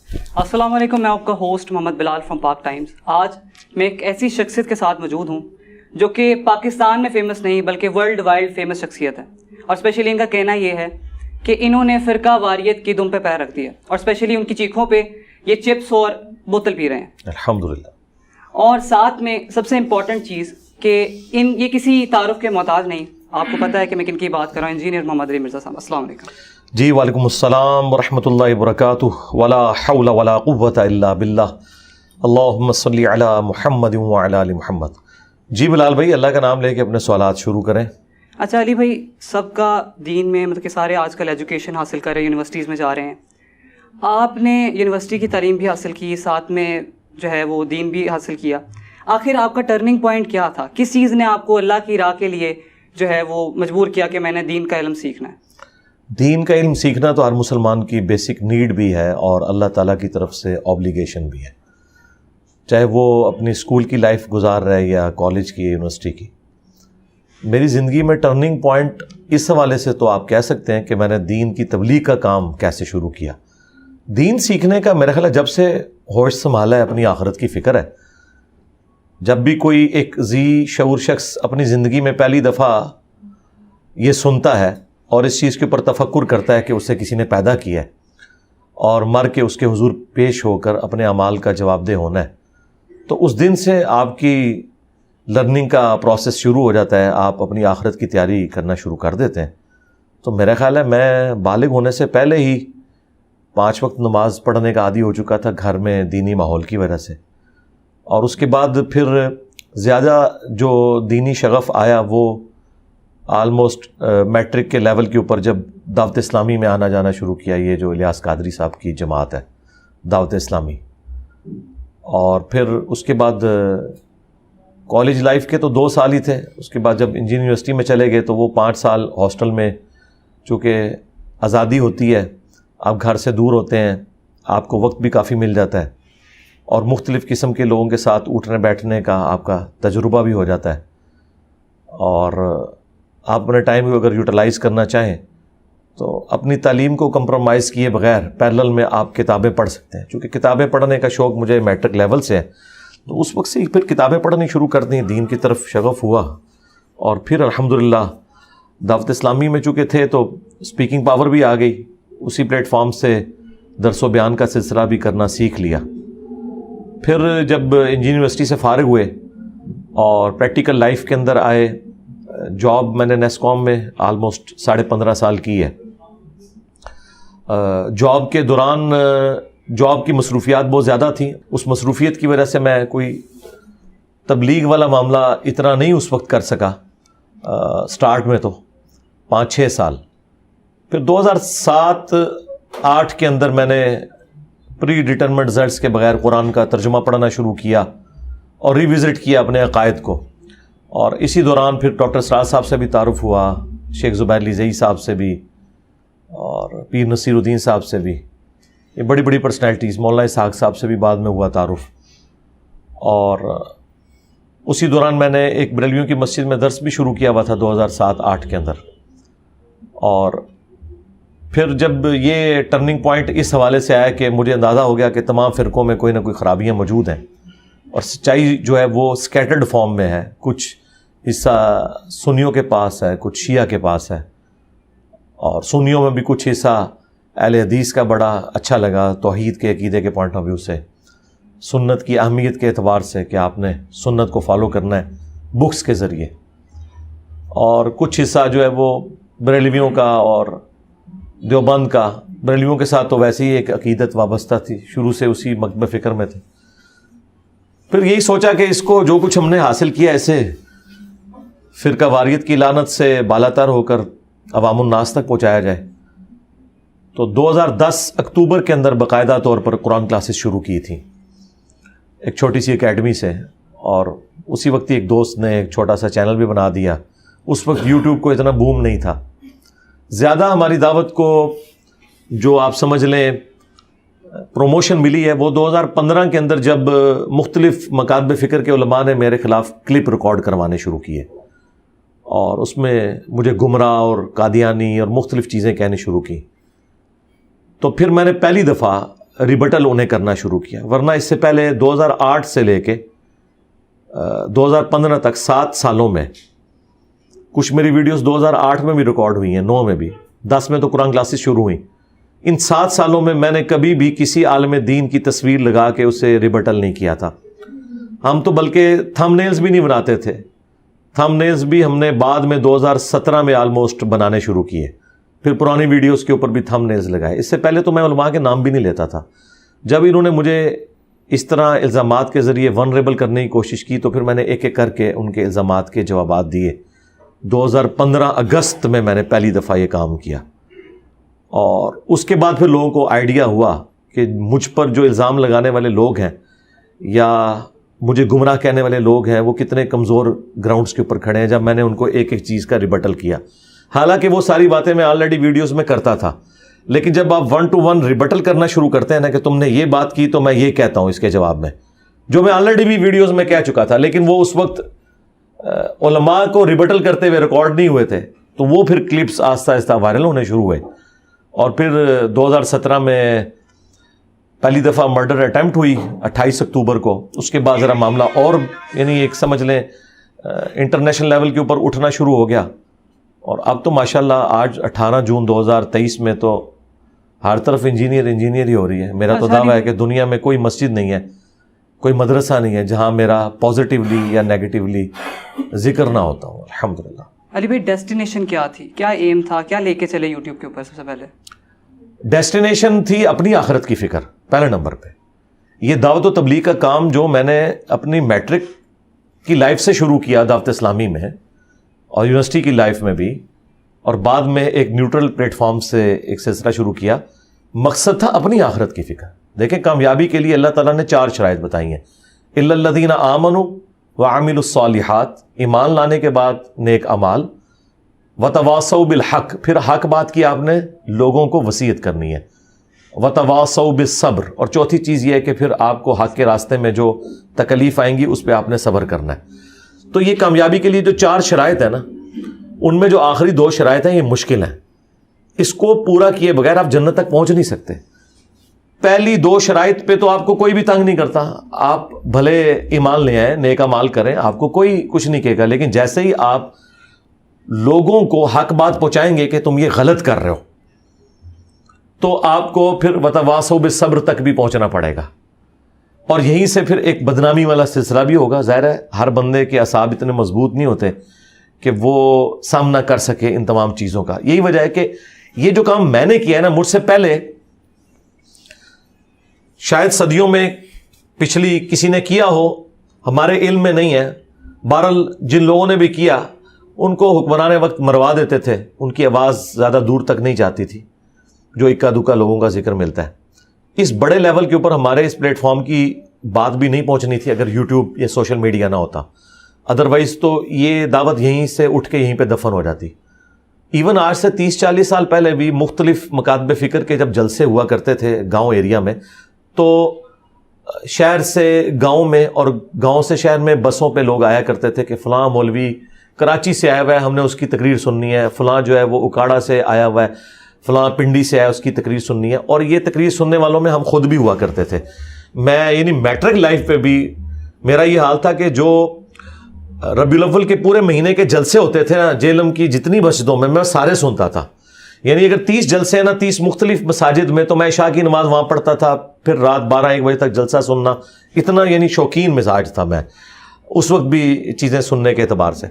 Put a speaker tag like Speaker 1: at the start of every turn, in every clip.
Speaker 1: السلام علیکم، میں آپ کا ہوسٹ محمد بلال فرام پاک ٹائمز۔ آج میں ایک ایسی شخصیت کے ساتھ موجود ہوں جو کہ پاکستان میں فیمس نہیں بلکہ ورلڈ وائڈ فیمس شخصیت ہے، اور اسپیشلی ان کا کہنا یہ ہے کہ انہوں نے فرقہ واریت کی دم پہ پیر رکھ دیا، اور اسپیشلی ان کی چیخوں پہ یہ چپس اور بوتل پی رہے ہیں
Speaker 2: الحمدللہ۔
Speaker 1: اور ساتھ میں سب سے امپورٹنٹ چیز کہ یہ کسی تعارف کے محتاج نہیں۔ آپ کو پتہ ہے کہ میں کن کی بات کر رہا ہوں، انجینئر محمد علی مرزا صاحب۔ السلام علیکم
Speaker 2: جی وعلیکم السلام ورحمۃ اللہ وبرکاتہ۔ ولا حول ولا قوۃ الا باللہ، اللہم صلی علی محمد وعلی آل محمد۔ جی بلال بھائی، اللہ کا نام لے کے اپنے سوالات شروع کریں۔
Speaker 1: اچھا علی بھائی، سب کا دین میں مطلب کہ سارے آج کل ایجوکیشن حاصل کر رہے ہیں، یونیورسٹیز میں جا رہے ہیں۔ آپ نے یونیورسٹی کی تعلیم بھی حاصل کی، ساتھ میں جو ہے وہ دین بھی حاصل کیا۔ آخر آپ کا ٹرننگ پوائنٹ کیا تھا؟ کس چیز نے آپ کو اللہ کی راہ کے لیے جو ہے وہ مجبور کیا کہ میں نے دین کا علم سیکھنا ہے؟
Speaker 2: دین کا علم سیکھنا تو ہر مسلمان کی بیسک نیڈ بھی ہے اور اللہ تعالیٰ کی طرف سے اوبلیگیشن بھی ہے، چاہے وہ اپنی اسکول کی لائف گزار رہے یا کالج کی یا یونیورسٹی کی۔ میری زندگی میں ٹرننگ پوائنٹ اس حوالے سے تو آپ کہہ سکتے ہیں کہ میں نے دین کی تبلیغ کا کام کیسے شروع کیا۔ دین سیکھنے کا میرا خیال ہے جب سے ہوش سنبھالا ہے، اپنی آخرت کی فکر ہے۔ جب بھی کوئی ایک ذی شعور شخص اپنی زندگی میں پہلی دفعہ یہ سنتا ہے اور اس چیز کے اوپر تفکر کرتا ہے کہ اسے کسی نے پیدا کیا ہے اور مر کے اس کے حضور پیش ہو کر اپنے اعمال کا جواب دہ ہونا ہے، تو اس دن سے آپ کی لرننگ کا پروسیس شروع ہو جاتا ہے، آپ اپنی آخرت کی تیاری کرنا شروع کر دیتے ہیں۔ تو میرا خیال ہے میں بالغ ہونے سے پہلے ہی 5 وقت نماز پڑھنے کا عادی ہو چکا تھا گھر میں دینی ماحول کی وجہ سے، اور اس کے بعد پھر زیادہ جو دینی شغف آیا وہ آلموسٹ میٹرک کے لیول کے اوپر جب دعوت اسلامی میں آنا جانا شروع کیا، یہ جو الیاس قادری صاحب کی جماعت ہے دعوت اسلامی، اور پھر اس کے بعد کالج لائف کے تو 2 سال ہی تھے۔ اس کے بعد جب انجینئرنگ یونیورسٹی میں چلے گئے تو وہ 5 سال ہاسٹل میں، چونکہ آزادی ہوتی ہے، آپ گھر سے دور ہوتے ہیں، آپ کو وقت بھی کافی مل جاتا ہے اور مختلف قسم کے لوگوں کے ساتھ اٹھنے بیٹھنے کا آپ کا تجربہ بھی ہو جاتا ہے، اور آپ اپنے ٹائم کو اگر یوٹیلائز کرنا چاہیں تو اپنی تعلیم کو کمپرومائز کیے بغیر پیرلل میں آپ کتابیں پڑھ سکتے ہیں۔ چونکہ کتابیں پڑھنے کا شوق مجھے میٹرک لیول سے ہے، تو اس وقت سے ہی پھر کتابیں پڑھنی شروع کر دیں، دین کی طرف شغف ہوا، اور پھر الحمدللہ دعوت اسلامی میں چونکہ تھے تو اسپیکنگ پاور بھی آ گئی، اسی پلیٹ فارم سے درس و بیان کا سلسلہ بھی کرنا سیکھ لیا۔ پھر جب انجینئرنگ یونیورسٹی سے فارغ ہوئے اور پریکٹیکل لائف کے اندر آئے، جاب میں نے نیسکوم میں آلموسٹ 15.5 سال کی ہے۔ جاب کے دوران جاب کی مصروفیات بہت زیادہ تھیں، اس مصروفیت کی وجہ سے میں کوئی تبلیغ والا معاملہ اتنا نہیں اس وقت کر سکا سٹارٹ میں، تو 5-6 سال۔ پھر 2007-8 کے اندر میں نے پری ڈیٹرمنٹ رزلٹس کے بغیر قرآن کا ترجمہ پڑھنا شروع کیا اور ریوزٹ کیا اپنے عقائد کو، اور اسی دوران پھر ڈاکٹر سراج صاحب سے بھی تعارف ہوا، شیخ زبیر علی زئی صاحب سے بھی، اور پیر نصیر الدین صاحب سے بھی، یہ بڑی بڑی پرسنالٹیز، مولانا اسحاق صاحب سے بھی بعد میں ہوا تعارف۔ اور اسی دوران میں نے ایک بریلویوں کی مسجد میں درس بھی شروع کیا ہوا تھا 2007-8 کے اندر۔ اور پھر جب یہ ٹرننگ پوائنٹ اس حوالے سے آیا کہ مجھے اندازہ ہو گیا کہ تمام فرقوں میں کوئی نہ کوئی خرابیاں موجود ہیں، اور سچائی جو ہے وہ سکیٹرڈ فارم میں ہے، کچھ حصہ سنیوں کے پاس ہے، کچھ شیعہ کے پاس ہے، اور سنیوں میں بھی کچھ حصہ اہل حدیث کا بڑا اچھا لگا توحید کے عقیدے کے پوائنٹ آف ویو سے، سنت کی اہمیت کے اعتبار سے کہ آپ نے سنت کو فالو کرنا ہے بکس کے ذریعے، اور کچھ حصہ جو ہے وہ بریلویوں کا اور دیوبند کا۔ بریلویوں کے ساتھ تو ویسے ہی ایک عقیدت وابستہ تھی، شروع سے اسی مکتب فکر میں تھے۔ پھر یہی سوچا کہ اس کو جو کچھ ہم نے حاصل کیا اسے فرقہ واریت کی لعنت سے بالاتر ہو کر عوام الناس تک پہنچایا جائے۔ تو 2010 اکتوبر کے اندر باقاعدہ طور پر قرآن کلاسز شروع کی تھیں ایک چھوٹی سی اکیڈمی سے، اور اسی وقت ایک دوست نے ایک چھوٹا سا چینل بھی بنا دیا۔ اس وقت یوٹیوب کو اتنا بوم نہیں تھا، زیادہ ہماری دعوت کو جو آپ سمجھ لیں پروموشن ملی ہے وہ 2015 کے اندر جب مختلف مکاتب فکر کے علماء نے میرے خلاف کلپ ریکارڈ کروانے شروع کیے، اور اس میں مجھے گمراہ اور قادیانی اور مختلف چیزیں کہنی شروع کی۔ تو پھر میں نے پہلی دفعہ ریبٹل انہیں کرنا شروع کیا. ورنہ اس سے پہلے 2008 سے لے کے 2015 تک 7 سالوں میں کچھ میری ویڈیوز 2008 میں بھی ریکارڈ ہوئی ہیں, 9 میں بھی, 10 میں تو قرآن کلاسز شروع ہوئیں. ان 7 سالوں میں نے کبھی بھی کسی عالم دین کی تصویر لگا کے اسے ریبٹل نہیں کیا تھا. ہم تو بلکہ تھم نیلز بھی نہیں بناتے تھے. تھم نیلز بھی ہم نے بعد میں 2017 میں آلموسٹ بنانے شروع کیے, پھر پرانی ویڈیوز کے اوپر بھی تھم نیلز لگائے. اس سے پہلے تو میں علماء کے نام بھی نہیں لیتا تھا. جب انہوں نے مجھے اس طرح الزامات کے ذریعے ونریبل کرنے کی کوشش کی تو پھر میں نے ایک ایک کر کے ان کے الزامات کے جوابات دیے. 2015 اگست میں نے پہلی دفعہ یہ کام کیا, اور اس کے بعد پھر لوگوں کو آئیڈیا ہوا کہ مجھ پر جو الزام لگانے والے لوگ ہیں یا مجھے گمراہ کہنے والے لوگ ہیں وہ کتنے کمزور گراؤنڈز کے اوپر کھڑے ہیں, جب میں نے ان کو ایک ایک چیز کا ریبٹل کیا. حالانکہ وہ ساری باتیں میں آلریڈی ویڈیوز میں کرتا تھا, لیکن جب آپ 1 to 1 ریبٹل کرنا شروع کرتے ہیں نا کہ تم نے یہ بات کی تو میں یہ کہتا ہوں اس کے جواب میں, جو میں آلریڈی بھی ویڈیوز میں کہہ چکا تھا, لیکن وہ اس وقت علماء کو ریبٹل کرتے ہوئے ریکارڈ نہیں ہوئے تھے, تو وہ پھر کلپس آہستہ آہستہ وائرل ہونے شروع ہوئے. اور پھر 2017 میں پہلی دفعہ مرڈر اٹیمپٹ ہوئی 28 اکتوبر کو. اس کے بعد ذرا معاملہ اور یعنی ایک سمجھ لیں انٹرنیشنل لیول کے اوپر اٹھنا شروع ہو گیا. اور اب تو ماشاءاللہ آج 18 جون 2023 میں تو ہر طرف انجینئر ہی ہو رہی ہے. میرا تو دعویٰ ہے کہ دنیا میں کوئی مسجد نہیں ہے, کوئی مدرسہ نہیں ہے جہاں میرا پازیٹیولی یا نیگیٹیولی ذکر نہ ہوتا ہوں, الحمدللہ.
Speaker 1: علی بھائی ڈیسٹینیشن کیا تھی, کیا ایم تھا, کیا لے کے چلے یوٹیوب کے اوپر؟ سب سے پہلے
Speaker 2: ڈیسٹینیشن تھی اپنی آخرت کی فکر پہلے نمبر پہ. یہ دعوت و تبلیغ کا کام جو میں نے اپنی میٹرک کی لائف سے شروع کیا دعوت اسلامی میں, اور یونیورسٹی کی لائف میں بھی, اور بعد میں ایک نیوٹرل پلیٹ فارم سے ایک سلسلہ شروع کیا, مقصد تھا اپنی آخرت کی فکر. دیکھیں کامیابی کے لیے اللہ تعالیٰ نے 4 شرائط بتائی ہیں. الا الذین آمنوا وعملوا الصالحات, ایمان لانے کے بعد نیک اعمال, وتواصوا بالحق, پھر حق بات کی آپ نے لوگوں کو وصیت کرنی ہے, وتواصوا بالصبر, اور چوتھی چیز یہ ہے کہ پھر آپ کو حق کے راستے میں جو تکلیف آئیں گی اس پہ آپ نے صبر کرنا ہے. تو یہ کامیابی کے لیے جو 4 شرائط ہیں نا, ان میں جو آخری 2 شرائط ہیں یہ مشکل ہیں. اس کو پورا کیے بغیر آپ جنت تک پہنچ نہیں سکتے. پہلی 2 شرائط پہ تو آپ کو کوئی بھی تنگ نہیں کرتا, آپ بھلے ایمان لے آئیں, نیک اعمال کریں, آپ کو کوئی کچھ نہیں کہے گا. لیکن جیسے ہی آپ لوگوں کو حق بات پہنچائیں گے کہ تم یہ غلط کر رہے ہو, تو آپ کو پھر وتواصوا بالصبر تک بھی پہنچنا پڑے گا, اور یہیں سے پھر ایک بدنامی والا سلسلہ بھی ہوگا. ظاہر ہے ہر بندے کے اعصاب اتنے مضبوط نہیں ہوتے کہ وہ سامنا کر سکے ان تمام چیزوں کا. یہی وجہ ہے کہ یہ جو کام میں نے کیا ہے نا, مجھ سے پہلے شاید صدیوں میں پچھلی کسی نے کیا ہو, ہمارے علم میں نہیں ہے. بہرحال جن لوگوں نے بھی کیا ان کو حکمران وقت مروا دیتے تھے, ان کی آواز زیادہ دور تک نہیں جاتی تھی, جو اکا دکا لوگوں کا ذکر ملتا ہے. اس بڑے لیول کے اوپر ہمارے اس پلیٹ فارم کی بات بھی نہیں پہنچنی تھی اگر یوٹیوب یا سوشل میڈیا نہ ہوتا. ادروائز تو یہ دعوت یہیں سے اٹھ کے یہیں پہ دفن ہو جاتی. ایون آج سے 30-40 سال پہلے بھی مختلف مکاتب فکر کے جب جلسے ہوا کرتے تھے گاؤں ایریا میں, تو شہر سے گاؤں میں اور گاؤں سے شہر میں بسوں پہ لوگ آیا کرتے تھے کہ فلاں مولوی کراچی سے آیا ہوا ہے, ہم نے اس کی تقریر سننی ہے, فلاں جو ہے وہ اکاڑا سے آیا ہوا ہے, فلاں پنڈی سے آیا, اس کی تقریر سننی ہے. اور یہ تقریر سننے والوں میں ہم خود بھی ہوا کرتے تھے. میں یعنی میٹرک لائف پہ بھی میرا یہ حال تھا کہ جو ربیع الاول کے پورے مہینے کے جلسے ہوتے تھے نا جیلم کی جتنی مسجدوں میں سارے سنتا تھا. یعنی اگر 30 جلسے ہیں نا 30 مختلف مساجد میں, تو میں عشاء کی نماز وہاں پڑھتا تھا, پھر رات 12-1 بجے تک جلسہ سننا. اتنا یعنی شوقین مزاج تھا میں اس وقت بھی چیزیں سننے کے اعتبار سے.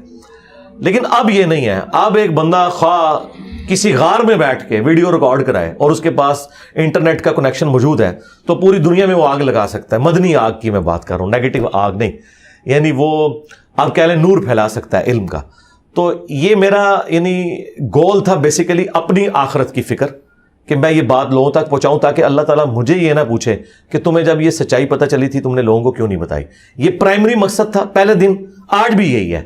Speaker 2: لیکن اب یہ نہیں ہے. اب ایک بندہ خواہ کسی غار میں بیٹھ کے ویڈیو ریکارڈ کرائے اور اس کے پاس انٹرنیٹ کا کنیکشن موجود ہے, تو پوری دنیا میں وہ آگ لگا سکتا ہے. مدنی آگ کی میں بات کر رہا ہوں, نیگیٹو آگ نہیں. یعنی وہ آپ کہہ لیں نور پھیلا سکتا ہے علم کا. تو یہ میرا یعنی گول تھا بیسیکلی اپنی آخرت کی فکر, کہ میں یہ بات لوگوں تک پہنچاؤں تاکہ اللہ تعالیٰ مجھے یہ نہ پوچھے کہ تمہیں جب یہ سچائی پتہ چلی تھی تم نے لوگوں کو کیوں نہیں بتائی. یہ پرائمری مقصد تھا پہلے دن, آج بھی یہی ہے.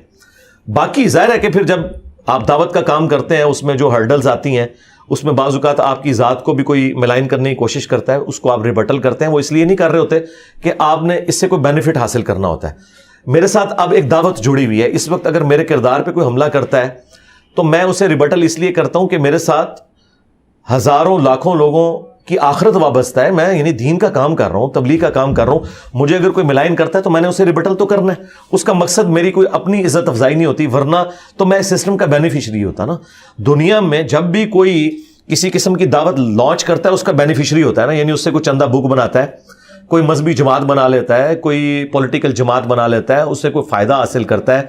Speaker 2: باقی ظاہر ہے کہ پھر جب آپ دعوت کا کام کرتے ہیں اس میں جو ہرڈلز آتی ہیں, اس میں بعض اوقات آپ کی ذات کو بھی کوئی ملائن کرنے کی کوشش کرتا ہے, اس کو آپ ریبٹل کرتے ہیں. وہ اس لیے نہیں کر رہے ہوتے کہ آپ نے اس سے کوئی بینیفٹ حاصل کرنا ہوتا ہے. میرے ساتھ اب ایک دعوت جڑی ہوئی ہے. اس وقت اگر میرے کردار پہ کوئی حملہ کرتا ہے تو میں اسے ریبٹل اس لیے کرتا ہوں کہ میرے ساتھ ہزاروں لاکھوں لوگوں کی آخرت وابستہ ہے. میں یعنی دین کا کام کر رہا ہوں, تبلیغ کا کام کر رہا ہوں, مجھے اگر کوئی ملائن کرتا ہے تو میں نے اسے ریبٹل تو کرنا ہے. اس کا مقصد میری کوئی اپنی عزت افزائی نہیں ہوتی, ورنہ تو میں اس سسٹم کا بینیفیشری ہوتا نا. دنیا میں جب بھی کوئی کسی قسم کی دعوت لانچ کرتا ہے اس کا بینیفیشری ہوتا ہے نا, یعنی اس سے کوئی چندہ بک بناتا ہے, کوئی مذہبی جماعت بنا لیتا ہے, کوئی پولیٹیکل جماعت بنا لیتا ہے, اس سے کوئی فائدہ حاصل کرتا ہے,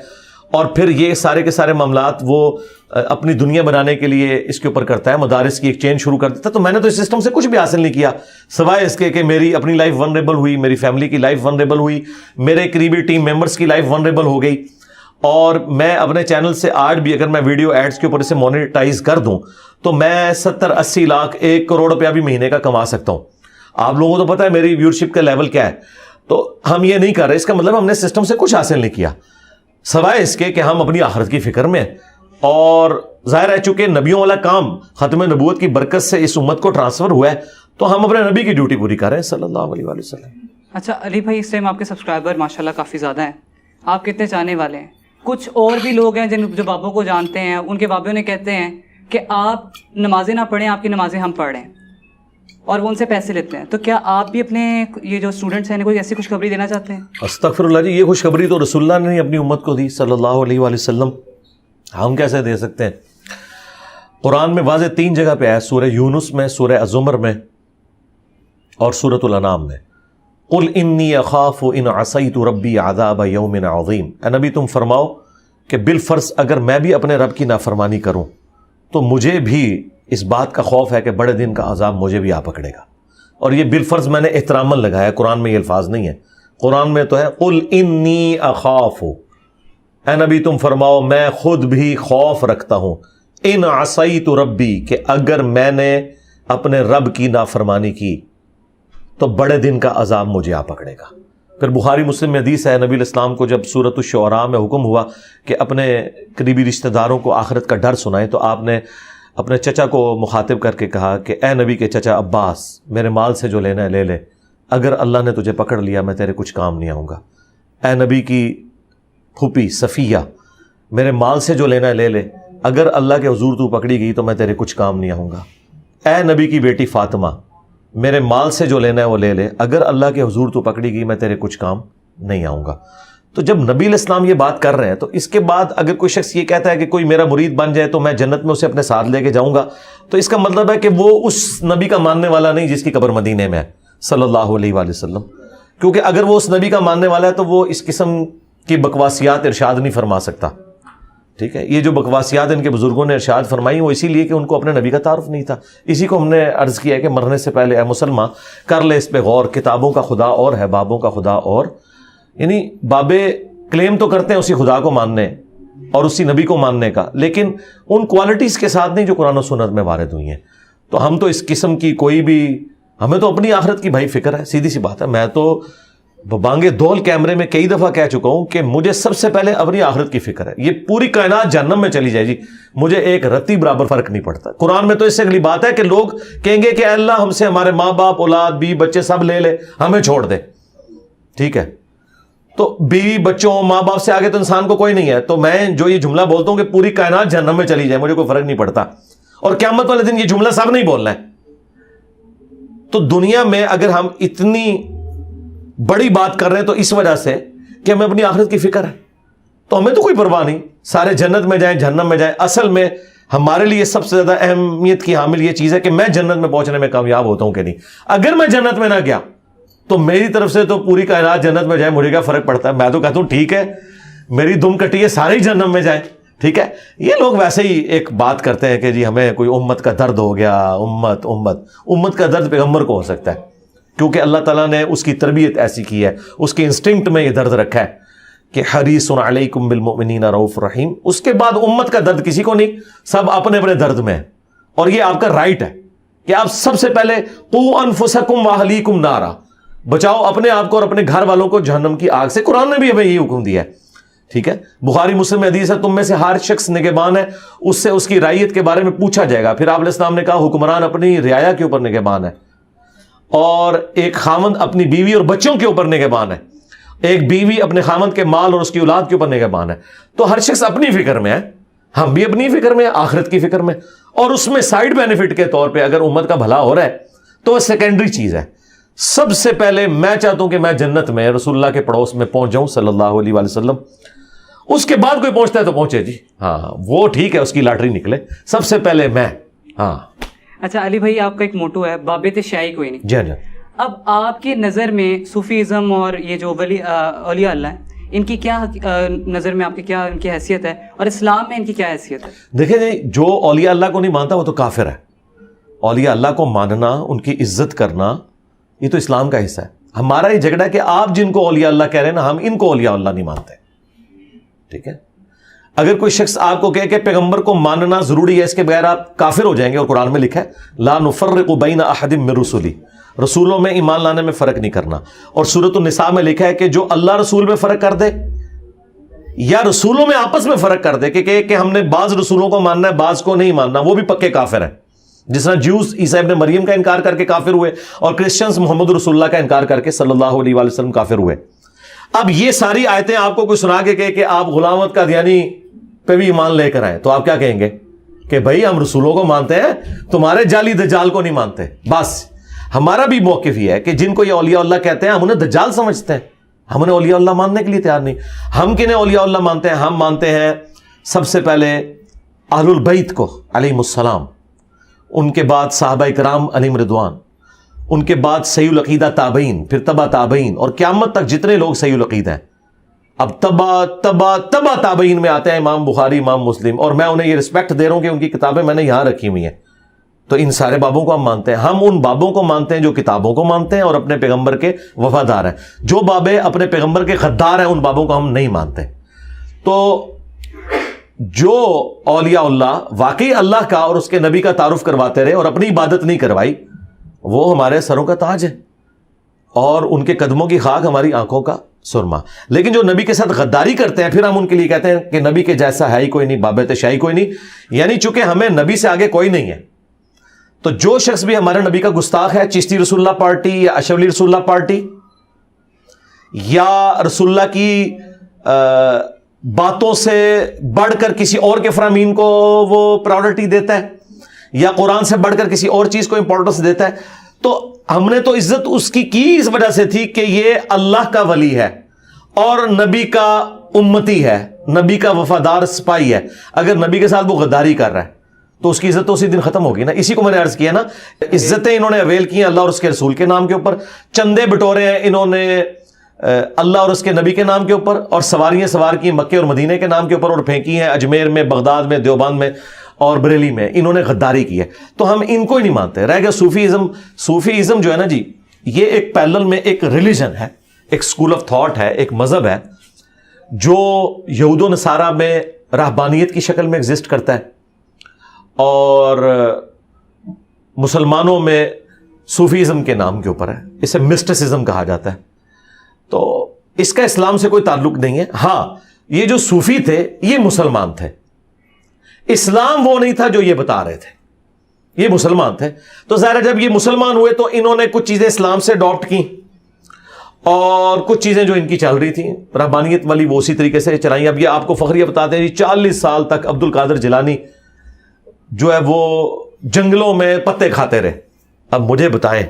Speaker 2: اور پھر یہ سارے کے سارے معاملات وہ اپنی دنیا بنانے کے لیے اس کے اوپر کرتا ہے, مدارس کی ایک چین شروع کر دیتا ہے. تو میں نے تو اس سسٹم سے کچھ بھی حاصل نہیں کیا سوائے اس کے کہ میری اپنی لائف ونریبل ہوئی, میری فیملی کی لائف ونریبل ہوئی, میرے قریبی ٹیم ممبرس کی لائف ونریبل ہو گئی. اور میں اپنے چینل سے آج بھی اگر میں ویڈیو ایڈز کے اوپر اسے مونیٹائز کر دوں تو میں 70-80 لاکھ 1 کروڑ روپیہ بھی مہینے کا کما سکتا ہوں. آپ لوگوں کو تو پتہ ہے میری ویورشپ کا لیول کیا ہے. تو ہم یہ نہیں کر رہے, اس کا مطلب ہم نے سسٹم سے کچھ حاصل نہیں کیا سوائے اس کے کہ ہم اپنی آخرت کی فکر میں. اور ظاہر ہے چونکہ نبیوں والا کام ختم نبوت کی برکت سے اس امت کو ٹرانسفر ہوا ہے تو ہم اپنے نبی کی ڈیوٹی پوری کر رہے ہیں صلی اللہ علیہ وآلہ وسلم.
Speaker 1: اچھا علی بھائی, اس ٹائم آپ کے سبسکرائبر ماشاءاللہ کافی زیادہ ہیں, آپ کتنے چاہنے والے ہیں؟ کچھ اور بھی لوگ ہیں جو بابوں کو جانتے ہیں, ان کے بابوں نے کہتے ہیں کہ آپ نمازیں نہ پڑھیں, آپ کی نمازیں ہم پڑھ رہے ہیں, اور وہ ان سے پیسے لیتے ہیں. تو کیا آپ بھی اپنے یہ جو اسٹوڈنٹس ہیں انہیں کوئی ایسی خوشخبری دینا چاہتے ہیں؟
Speaker 2: استغفر اللہ جی, یہ خوشخبری تو رسول اللہ نے اپنی امت کو دی صلی اللہ علیہ وآلہ وسلم, ہم کیسے دے سکتے ہیں؟ قرآن میں واضح 3 جگہ پہ ہے, سورہ یونس میں, سورہ الزمر میں, اور سورۃ الانعام میں. قل انی اخاف ان عصیت ربی عذاب یوم عظیم. اے نبی تم فرماؤ کہ بالفرض اگر میں بھی اپنے رب کی نافرمانی کروں تو مجھے بھی اس بات کا خوف ہے کہ بڑے دن کا عذاب مجھے بھی آ پکڑے گا. اور یہ بالفرض میں نے احتراماً لگایا, قرآن میں یہ الفاظ نہیں ہے. قرآن میں تو ہے قل انی اخاف, اے نبی تم فرماؤ میں خود بھی خوف رکھتا ہوں, ان عصیت ربی, کہ اگر میں نے اپنے رب کی نافرمانی کی تو بڑے دن کا عذاب مجھے آ پکڑے گا. پھر بخاری مسلم میں حدیث ہے, نبی الاسلام کو جب سورۃ الشعراء میں حکم ہوا کہ اپنے قریبی رشتہ داروں کو آخرت کا ڈر سنائیں, تو آپ نے اپنے چچا کو مخاطب کر کے کہا کہ اے نبی کے چچا عباس, میرے مال سے جو لینا ہے لے لے, اگر اللہ نے تجھے پکڑ لیا میں تیرے کچھ کام نہیں آؤں گا. اے نبی کی پھوپھی صفیہ, میرے مال سے جو لینا ہے لے لے, اگر اللہ کے حضور تو پکڑی گئی تو میں تیرے کچھ کام نہیں آؤں گا. اے نبی کی بیٹی فاطمہ, میرے مال سے جو لینا ہے وہ لے لے, اگر اللہ کے حضور تو پکڑی گئی میں تیرے کچھ کام نہیں آؤں گا. تو جب نبی علیہ السلام یہ بات کر رہے ہیں تو اس کے بعد اگر کوئی شخص یہ کہتا ہے کہ کوئی میرا مرید بن جائے تو میں جنت میں اسے اپنے ساتھ لے کے جاؤں گا, تو اس کا مطلب ہے کہ وہ اس نبی کا ماننے والا نہیں جس کی قبر مدینے میں ہے صلی اللہ علیہ وآلہ وسلم. کیونکہ اگر وہ اس نبی کا ماننے والا ہے تو وہ اس قسم کی بکواسیات ارشاد نہیں فرما سکتا. ٹھیک ہے, یہ جو بکواسیات ان کے بزرگوں نے ارشاد فرمائی وہ اسی لیے کہ ان کو اپنے نبی کا تعارف نہیں تھا. اسی کو ہم نے عرض کیا ہے کہ مرنے سے پہلے اے مسلمان کر لے اس پہ غور, کتابوں کا خدا اور ہے, بابوں کا خدا اور. یعنی بابے کلیم تو کرتے ہیں اسی خدا کو ماننے اور اسی نبی کو ماننے کا, لیکن ان کوالٹیز کے ساتھ نہیں جو قرآن و سنت میں وارد ہوئی ہیں. تو ہم تو اس قسم کی کوئی بھی, ہمیں تو اپنی آخرت کی بھائی فکر ہے, سیدھی سی بات ہے. میں تو بانگے دول کیمرے میں کئی دفعہ کہہ چکا ہوں کہ مجھے سب سے پہلے اپنی آخرت کی فکر ہے. یہ پوری کائنات جہنم میں چلی جائے جی, مجھے ایک رتی برابر فرق نہیں پڑتا. قرآن میں تو اس سے اگلی بات ہے کہ لوگ کہیں گے کہ اے اللہ ہم سے ہمارے ماں باپ, اولاد, بیوی بچے سب لے لے, ہمیں چھوڑ دے. ٹھیک ہے, تو بیوی بچوں ماں باپ سے آگے تو انسان کو کوئی نہیں ہے. تو میں جو یہ جملہ بولتا ہوں کہ پوری کائنات جہنم میں چلی جائے, مجھے کوئی فرق نہیں پڑتا. اور قیامت والے دن یہ جملہ سب نہیں بولنا ہے. تو دنیا میں اگر ہم اتنی بڑی بات کر رہے ہیں تو اس وجہ سے کہ ہمیں اپنی آخرت کی فکر ہے, تو ہمیں تو کوئی پرواہ نہیں, سارے جنت میں جائیں جہنم میں جائیں. اصل میں ہمارے لیے سب سے زیادہ اہمیت کی حامل یہ چیز ہے کہ میں جنت میں پہنچنے میں کامیاب ہوتا ہوں کہ نہیں. اگر میں جنت میں نہ گیا تو میری طرف سے تو پوری کائنات جنت میں جائے, مجھے کیا فرق پڑتا ہے. میں تو کہتا ہوں ٹھیک ہے میری دم کٹی ہے, سارے ہی جہنم میں جائیں. ٹھیک ہے, یہ لوگ ویسے ہی ایک بات کرتے ہیں کہ جی ہمیں کوئی امت کا درد ہو گیا. امت کا درد پیغمبر کو ہو سکتا ہے کیونکہ اللہ تعالیٰ نے اس کی تربیت ایسی کی ہے, اس کے انسٹنکٹ میں یہ درد رکھا ہے کہ حریص علیکم بالمؤمنین رؤوف رحیم. اس کے بعد امت کا درد کسی کو نہیں, سب اپنے اپنے درد میں ہے. اور یہ آپ کا رائٹ ہے کہ آپ سب سے پہلے قوا انفسکم واہلیکم نارا, بچاؤ اپنے آپ کو اور اپنے گھر والوں کو جہنم کی آگ سے. قرآن نے بھی ہمیں یہی حکم دیا ہے. ٹھیک ہے, بخاری مسلم میں حدیث ہے تم میں سے ہر شخص نگہبان ہے, اس سے اس کی رعیت کے بارے میں پوچھا جائے گا. پھر آپ علیہ السلام نے کہا حکمران اپنی رعایا کے اوپر نگہبان ہے, اور ایک خاوند اپنی بیوی اور بچوں کے اوپر نگہبان ہے, ایک بیوی اپنے خاوند کے مال اور اس کی اولاد کے اوپر نگہبان ہے. تو ہر شخص اپنی فکر میں ہے, ہم بھی اپنی فکر میں ہیں, آخرت کی فکر میں. اور اس میں سائیڈ بینیفٹ کے طور پہ اگر امت کا بھلا ہو رہا ہے تو وہ سیکنڈری چیز ہے. سب سے پہلے میں چاہتا ہوں کہ میں جنت میں رسول اللہ کے پڑوس میں پہنچ جاؤں صلی اللہ علیہ وآلہ وسلم. اس کے بعد کوئی پہنچتا ہے تو پہنچے جی, ہاں وہ ٹھیک ہے, اس کی لاٹری نکلے, سب سے پہلے میں. ہاں
Speaker 1: اچھا علی بھائی, آپ کا ایک موٹو ہے بابے تے شاہی کوئی نہیں.
Speaker 2: جی جی.
Speaker 1: اب آپ کی نظر میں صوفیزم اور یہ جو اولیاء اللہ ہیں, ان کی کیا نظر میں آپ کی کیا ان کی حیثیت ہے, اور اسلام میں ان کی کیا حیثیت ہے؟
Speaker 2: دیکھیں جی, جو اولیاء اللہ کو نہیں مانتا وہ تو کافر ہے. اولیاء اللہ کو ماننا, ان کی عزت کرنا, یہ تو اسلام کا حصہ ہے. ہمارا یہ جھگڑا ہے کہ آپ جن کو اولیاء اللہ کہہ رہے ہیں نا, ہم ان کو اولیاء اللہ نہیں مانتے. ٹھیک ہے, اگر کوئی شخص آپ کو کہے کہ پیغمبر کو ماننا ضروری ہے, اس کے بغیر آپ کافر ہو جائیں گے, اور قرآن میں لکھا ہے لا نفرق بین احد من رسلی, رسولوں میں ایمان لانے میں فرق نہیں کرنا. اور سورۃ النساء میں لکھا ہے کہ جو اللہ رسول میں فرق کر دے یا رسولوں میں آپس میں فرق کر دے کہ ہم نے بعض رسولوں کو ماننا ہے بعض کو نہیں ماننا, وہ بھی پکے کافر ہیں. جس طرح جیوز عیسیٰ ابن مریم کا انکار کر کے کافر ہوئے, اور کرسچنز محمد رسول اللہ کا انکار کر کے صلی اللہ علیہ وآلہ وسلم کافر ہوئے. اب یہ ساری آیتیں آپ کو کوئی سنا کے کہے کہ آپ غلام احمد قادیانی پہ بھی ایمان لے کر آئے, تو آپ کیا کہیں گے کہ بھائی ہم رسولوں کو مانتے ہیں, تمہارے جعلی دجال کو نہیں مانتے. بس ہمارا بھی موقف یہ ہے کہ جن کو یہ اولیاء اللہ کہتے ہیں ہم انہیں دجال سمجھتے ہیں, ہم انہیں اولیاء اللہ ماننے کے لیے تیار نہیں. ہم کنہیں اولیاء اللہ مانتے ہیں؟ ہم مانتے ہیں سب سے پہلے اہل البیت کو علیہم السلام, ان کے بعد صحابہ کرام علیہم رضوان, ان کے بعد صحیح العقیدہ تابعین, پھر تبع تابعین, اور قیامت تک جتنے لوگ صحیح العقیدہ ہیں. اب تبع تابعین میں آتے ہیں امام بخاری, امام مسلم, اور میں انہیں یہ رسپیکٹ دے رہا ہوں کہ ان کی کتابیں میں نے یہاں رکھی ہوئی ہیں. تو ان سارے بابوں کو ہم مانتے ہیں. ہم ان بابوں کو مانتے ہیں جو کتابوں کو مانتے ہیں اور اپنے پیغمبر کے وفادار ہیں. جو بابے اپنے پیغمبر کے غدار ہیں ان بابوں کو ہم نہیں مانتے. تو جو اولیاء اللہ واقعی اللہ کا اور اس کے نبی کا تعارف کرواتے رہے اور اپنی عبادت نہیں کروائی, وہ ہمارے سروں کا تاج ہے, اور ان کے قدموں کی خاک ہماری آنکھوں کا سرما. لیکن جو نبی کے ساتھ غداری کرتے ہیں, پھر ہم ان کے لیے کہتے ہیں کہ نبی کے جیسا ہے ہی کوئی نہیں, بابت شاہی کوئی نہیں. یعنی چونکہ ہمیں نبی سے آگے کوئی نہیں ہے, تو جو شخص بھی ہمارے نبی کا گستاخ ہے, چشتی رسول اللہ پارٹی یا اشرف علی رسول اللہ پارٹی, یا رسول اللہ کی باتوں سے بڑھ کر کسی اور کے فرامین کو وہ پرائورٹی دیتا ہے, یا قرآن سے بڑھ کر کسی اور چیز کو امپورٹنس دیتا ہے, تو ہم نے تو عزت اس کی اس وجہ سے تھی کہ یہ اللہ کا ولی ہے اور نبی کا امتی ہے, نبی کا وفادار سپاہی ہے. اگر نبی کے ساتھ وہ غداری کر رہا ہے تو اس کی عزت تو اسی دن ختم ہوگی نا. اسی کو میں نے عرض کیا نا, عزتیں انہوں نے اویل کی ہیں اللہ اور اس کے رسول کے نام کے اوپر, چندے بٹورے ہیں انہوں نے اللہ اور اس کے نبی کے نام کے اوپر, اور سواریاں سوار کی مکے اور مدینے کے نام کے اوپر, اور پھینکی ہیں اجمیر میں, بغداد میں, دیوبند میں اور بریلی میں. انہوں نے غداری کی ہے, تو ہم ان کو ہی نہیں مانتے. رہ گیا صوفیزم. صوفیزم جو ہے نا جی, یہ ایک پیرلل میں ایک ریلیجن ہے, ایک اسکول آف تھاٹ ہے, ایک مذہب ہے جو یہود و نصارہ میں رہبانیت کی شکل میں ایگزسٹ کرتا ہے, اور مسلمانوں میں صوفیزم کے نام کے اوپر ہے. اسے مسٹسزم کہا جاتا ہے. تو اس کا اسلام سے کوئی تعلق نہیں ہے. ہاں یہ جو صوفی تھے یہ مسلمان تھے, اسلام وہ نہیں تھا جو یہ بتا رہے تھے, یہ مسلمان تھے. تو ظاہر جب یہ مسلمان ہوئے تو انہوں نے کچھ چیزیں اسلام سے اڈاپٹ کی, اور کچھ چیزیں جو ان کی چل رہی تھیں رہبانیت والی وہ اسی طریقے سے چلائیں. اب یہ آپ کو فخریہ بتاتے ہیں جی 40 سال تک عبد القادر جیلانی جو ہے وہ جنگلوں میں پتے کھاتے رہے. اب مجھے بتائیں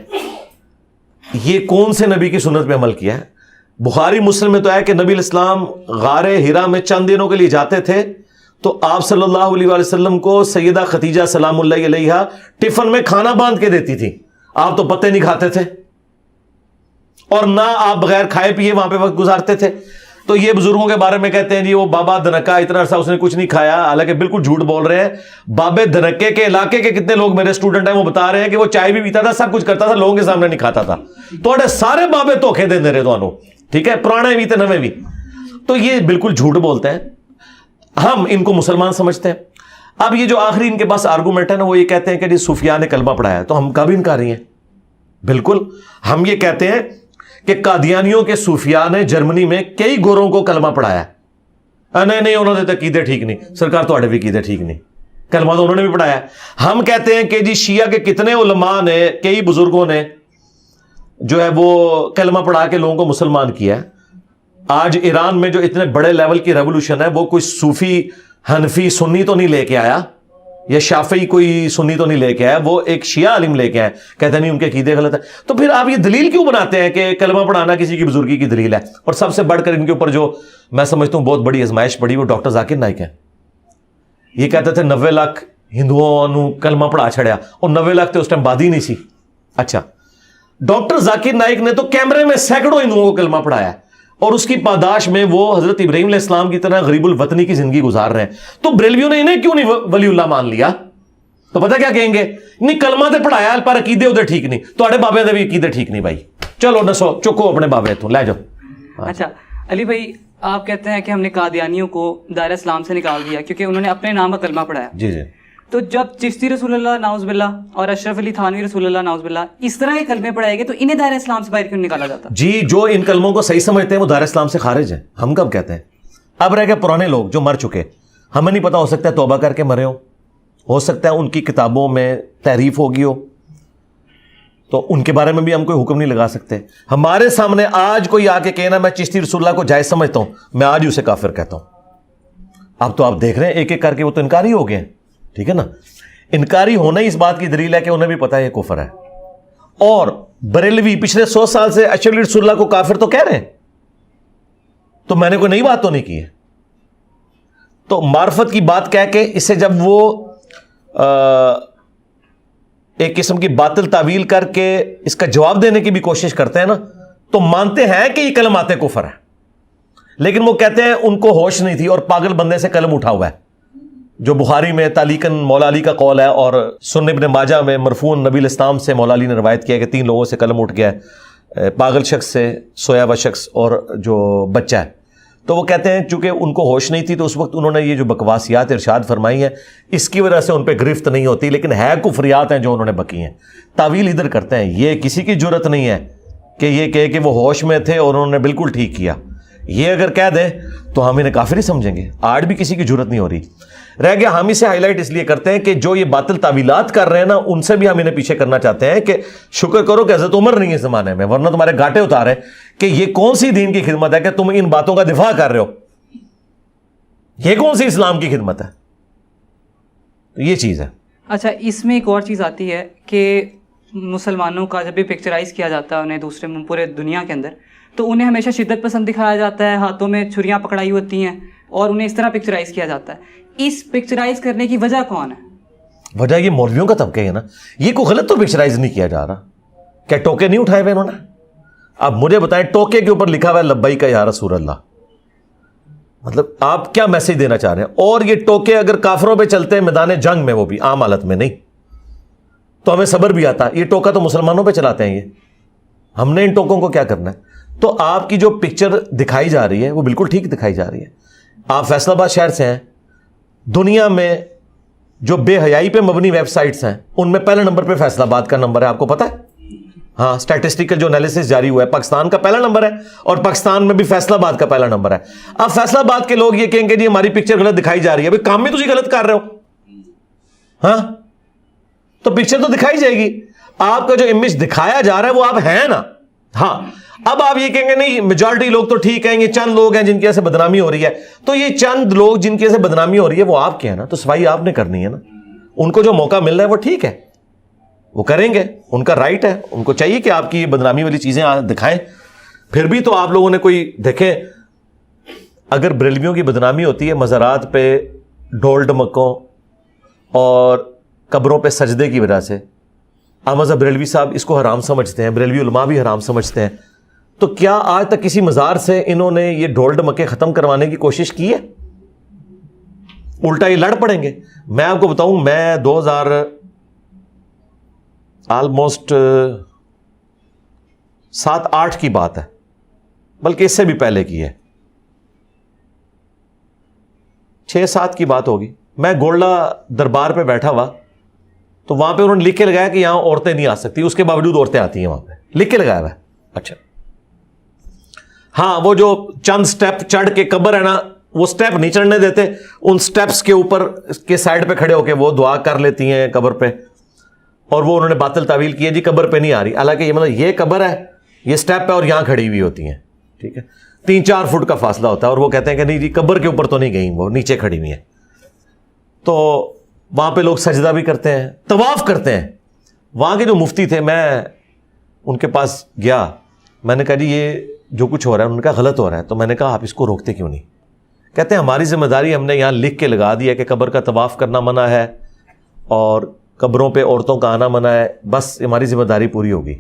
Speaker 2: یہ کون سے نبی کی سنت پہ عمل کیا ہے؟ بخاری مسلم میں تو ہے کہ نبی الاسلام غار ہرا میں چند دنوں کے لیے جاتے تھے, تو آپ صلی اللہ علیہ وآلہ وسلم کو سیدہ خدیجہ سلام اللہ علیہا ٹفن میں کھانا باندھ کے دیتی تھی. آپ تو پتے نہیں کھاتے تھے, اور نہ آپ بغیر کھائے پیے وہاں پہ وقت گزارتے تھے. تو یہ بزرگوں کے بارے میں کہتے ہیں جی وہ بابا دھنکا اتنا عرصہ اس نے کچھ نہیں کھایا, حالانکہ بالکل جھوٹ بول رہے ہیں. بابے دھنکے کے علاقے کے کتنے لوگ میرے اسٹوڈنٹ ہیں وہ بتا رہے ہیں کہ وہ چائے بھی پیتا تھا, سب کچھ کرتا تھا, لوگوں کے سامنے نہیں کھاتا تھا. تو سارے بابے دھوکے دے رہے تو, ٹھیک ہے, پرانے بھی تے نویں بھی. تو یہ بالکل جھوٹ بولتے ہیں, ہم ان کو مسلمان سمجھتے ہیں. اب یہ جو آخری ان کے پاس آرگومنٹ ہے نا, وہ یہ کہتے ہیں کہ جی صوفیاء نے کلمہ پڑھایا, تو ہم کب انکاری ہیں؟ بالکل ہم یہ کہتے ہیں کہ قادیانیوں کے صوفیاء نے جرمنی میں کئی گوروں کو کلمہ پڑھایا. نہیں انہوں نے تو عقیدے ٹھیک نہیں, سرکار تو بھی عقیدے ٹھیک نہیں, کلمہ تو انہوں نے بھی پڑھایا. ہم کہتے ہیں کہ جی شیعہ کے کتنے علماء نے, کئی بزرگوں نے جو ہے وہ کلمہ پڑھا کے لوگوں کو مسلمان کیا ہے. آج ایران میں جو اتنے بڑے لیول کی ریولوشن ہے وہ کوئی صوفی حنفی سنی تو نہیں لے کے آیا, یا شافعی کوئی سنی تو نہیں لے کے آیا, وہ ایک شیعہ عالم لے کے آئے, کہتے ہیں نہیں ان کے عقیدے غلط ہیں. تو پھر آپ یہ دلیل کیوں بناتے ہیں کہ کلمہ پڑھانا کسی کی بزرگی کی دلیل ہے؟ اور سب سے بڑھ کر ان کے اوپر جو میں سمجھتا ہوں بہت بڑی آزمائش پڑی وہ ڈاکٹر ذاکر نائک ہے. یہ کہتے تھے 90 لاکھ ہندوؤں کلمہ پڑھا چھڑیا, اور 90 لاکھ تو اس ٹائم بادی نہیں سی. اچھا, ڈاکٹر ذاکر نائک نے تو کیمرے میں سینکڑوں ہندوؤں کو کلمہ پڑھایا, اور اس کی پاداش میں وہ حضرت ابراہیم علیہ السلام کی طرح غریب الوطنی کی زندگی گزار رہے ہیں. تو بریلویوں نے انہیں کیوں نہیں ولی اللہ مان لیا؟ تو پتہ کیا کہیں گے, نہیں کلمہ تے پڑھایا پر عقیدے ادھر ٹھیک نہیں, تواڈے بابے دے بھی عقیدے ٹھیک نہیں. بھائی چلو نسو چکو اپنے بابے تو لے جاؤ.
Speaker 1: اچھا علی بھائی, آپ کہتے ہیں کہ ہم نے قادیانیوں کو دائرہ اسلام سے نکال دیا کیونکہ انہوں نے اپنے نام کا کلمہ پڑھایا.
Speaker 2: جی جی.
Speaker 1: تو جب چشتی رسول اللہ ناؤز باللہ اور اشرف علی تھانوی رسول اللہ ناؤز باللہ اس طرح کے کلمے پڑھائے گے تو انہیں دائرہ اسلام سے باہر کیوں نکالا جاتا؟
Speaker 2: جی, جو ان کلموں کو صحیح سمجھتے ہیں وہ دائرہ اسلام سے خارج ہیں. ہم کب کہتے ہیں؟ اب رہ گئے پرانے لوگ جو مر چکے, ہمیں نہیں پتا, ہو سکتا ہے توبہ کر کے مرے ہو سکتا ہے ان کی کتابوں میں تحریف ہوگی ہو, تو ان کے بارے میں بھی ہم کوئی حکم نہیں لگا سکتے. ہمارے سامنے آج کوئی آ کے کہنا میں چشتی رسول اللہ کو جائز سمجھتا ہوں, میں آج اسے کافر کہتا ہوں. اب تو آپ دیکھ رہے ہیں ایک ایک کر کے وہ تو انکاری ہو گئے ہیں. ٹھیک ہے نا, انکاری ہونا ہی اس بات کی دلیل ہے کہ انہیں بھی پتا ہے یہ کفر ہے. اور بریلوی پچھلے 100 سال سے اشرف علی رسول اللہ کو کافر تو کہہ رہے ہیں, تو میں نے کوئی نئی بات تو نہیں کی ہے. تو معرفت کی بات کہہ کے اسے جب وہ ایک قسم کی باطل تعویل کر کے اس کا جواب دینے کی بھی کوشش کرتے ہیں نا, تو مانتے ہیں کہ یہ کلمات کفر ہے, لیکن وہ کہتے ہیں ان کو ہوش نہیں تھی اور پاگل بندے سے قلم اٹھا ہوا ہے, جو بخاری میں تعلیقاً مولا علی کا قول ہے, اور سنن ابن ماجہ میں مرفوعاً نبی الاسلام سے مولا علی نے روایت کیا کہ 3 لوگوں سے قلم اٹھ گیا ہے, پاگل شخص سے, سویا ہوا شخص اور جو بچہ ہے. تو وہ کہتے ہیں چونکہ ان کو ہوش نہیں تھی تو اس وقت انہوں نے یہ جو بکواسیات ارشاد فرمائی ہیں اس کی وجہ سے ان پہ گرفت نہیں ہوتی, لیکن ہے کفریات ہیں جو انہوں نے بکی ہیں. تعویل ادھر کرتے ہیں, یہ کسی کی جرت نہیں ہے کہ یہ کہے کہ وہ ہوش میں تھے اور انہوں نے بالکل ٹھیک کیا. یہ اگر کہہ دیں تو ہم انہیں کافر ہی سمجھیں گے. آج بھی کسی کی جرت نہیں ہو رہی. رہ گیا ہم اسے ہائی لائٹ اس لیے کرتے ہیں کہ جو یہ باطل تعویلات کر رہے ہیں نا, ان سے بھی ہم انہیں پیچھے کرنا چاہتے ہیں کہ شکر کرو کہ حضرت عمر نہیں ہے اس زمانے میں, ورنہ تمہارے گاٹے اتارے کہ یہ کون سی دین کی خدمت ہے کہ تم ان باتوں کا دفاع کر رہے ہو, یہ کون سی اسلام کی خدمت ہے. تو یہ چیز ہے.
Speaker 1: اچھا, اس میں ایک اور چیز آتی ہے کہ مسلمانوں کا جب بھی پکچرائز کیا جاتا ہے انہیں دوسرے پورے دنیا کے اندر, تو انہیں ہمیشہ شدت پسند دکھایا جاتا ہے, ہاتھوں میں چھریاں پکڑائی ہوتی ہیں اور انہیں اس طرح پکچرائز کیا جاتا ہے. اس پکچرائز کرنے کی وجہ کون ہے؟ وجہ
Speaker 2: یہ مولویوں کا طبقہ ہے نا. یہ کوئی غلط تو پکچرائز نہیں کیا جا رہا, کیا ٹوکے نہیں اٹھائے ہوئے انہوں نے؟ اب مجھے بتائیں, ٹوکے کے اوپر لکھا ہوا ہے لبیک یا رسول اللہ, مطلب آپ کیا میسج دینا چاہ رہے ہیں؟ اور یہ ٹوکے اگر کافروں پہ چلتے ہیں میدان جنگ میں, وہ بھی عام حالت میں نہیں, تو ہمیں صبر بھی آتا. یہ ٹوکا تو مسلمانوں پہ چلاتے ہیں, یہ ہم نے ان ٹوکوں کو کیا کرنا ہے؟ تو آپ کی جو پکچر دکھائی جا رہی ہے وہ بالکل ٹھیک دکھائی جا رہی ہے. آپ فیصل آباد شہر سے ہیں, دنیا میں جو بے حیائی پہ مبنی ویب سائٹس ہیں ان میں پہلے نمبر پہ فیصل آباد کا نمبر ہے, آپ کو پتا ہے؟ ہاں, اسٹیٹسٹیکل جو انالیسس جاری ہوا ہے, پاکستان کا پہلا نمبر ہے, اور پاکستان میں بھی فیصل آباد کا پہلا نمبر ہے. اب فیصل آباد کے لوگ یہ کہیں گے جی ہماری پکچر غلط دکھائی جا رہی ہے. کام بھی تجھے غلط کر رہے ہو, ہاں, تو پکچر تو دکھائی جائے گی. آپ کا جو امیج دکھایا جا رہا ہے وہ آپ ہیں نا. ہاں, اب آپ یہ کہیں گے نہیں میجورٹی لوگ تو ٹھیک ہیں, یہ چند لوگ ہیں جن کی وجہ سے بدنامی ہو رہی ہے. تو یہ چند لوگ جن کی وجہ سے بدنامی ہو رہی ہے وہ آپ کے ہیں نا, تو صفائی آپ نے کرنی ہے نا. ان کو جو موقع مل رہا ہے وہ ٹھیک ہے, وہ کریں گے, ان کا رائٹ ہے, ان کو چاہیے کہ آپ کی یہ بدنامی والی چیزیں دکھائیں. پھر بھی تو آپ لوگوں نے کوئی دیکھیں, اگر بریلویوں کی بدنامی ہوتی ہے مزارات پہ ڈھول ڈمکوں اور قبروں پہ سجدے کی وجہ سے, احمد بریلوی صاحب اس کو حرام سمجھتے ہیں, بریلوی علماء بھی حرام سمجھتے ہیں, تو کیا آج تک کسی مزار سے انہوں نے یہ ڈھول ڈمکے ختم کروانے کی کوشش کی ہے؟ الٹا یہ لڑ پڑیں گے. میں آپ کو بتاؤں, میں 2000 آلموسٹ 7-8 کی بات ہے, بلکہ اس سے بھی پہلے کی ہے, 6-7 کی بات ہوگی. میں گولڈا دربار پہ بیٹھا ہوا, تو وہاں پہ انہوں نے لکھ کے لگایا کہ یہاں عورتیں نہیں آ سکتی, اس کے باوجود عورتیں آتی ہیں وہاں پہ, لکھ کے لگایا ہوا ہے. اچھا ہاں, وہ جو چند سٹیپ چڑھ کے قبر ہے نا, وہ سٹیپ نہیں چڑھنے دیتے, ان سٹیپس کے اوپر کے سائڈ پہ کھڑے ہو کے وہ دعا کر لیتی ہیں قبر پہ, اور وہ انہوں نے باطل تعویل کی ہے جی قبر پہ نہیں آ رہی, حالانکہ یہ مطلب یہ قبر ہے, یہ سٹیپ ہے اور یہاں کھڑی ہوئی ہوتی ہیں. ٹھیک ہے, 3-4 فٹ کا فاصلہ ہوتا ہے, اور وہ کہتے ہیں کہ نہیں جی قبر کے اوپر تو نہیں گئی, وہ نیچے کھڑی ہوئی ہیں. تو وہاں پہ لوگ سجدہ بھی کرتے ہیں, طواف کرتے ہیں. وہاں کے جو مفتی تھے, میں ان کے پاس گیا, میں نے کہا جی یہ جو کچھ ہو رہا ہے, انہوں نے کہا غلط ہو رہا ہے. تو میں نے کہا آپ اس کو روکتے کیوں نہیں؟ کہتے ہیں ہماری ذمہ داری, ہم نے یہاں لکھ کے لگا دیا کہ قبر کا طواف کرنا منع ہے اور قبروں پہ عورتوں کا آنا منع ہے, بس ہماری ذمہ داری پوری ہوگی.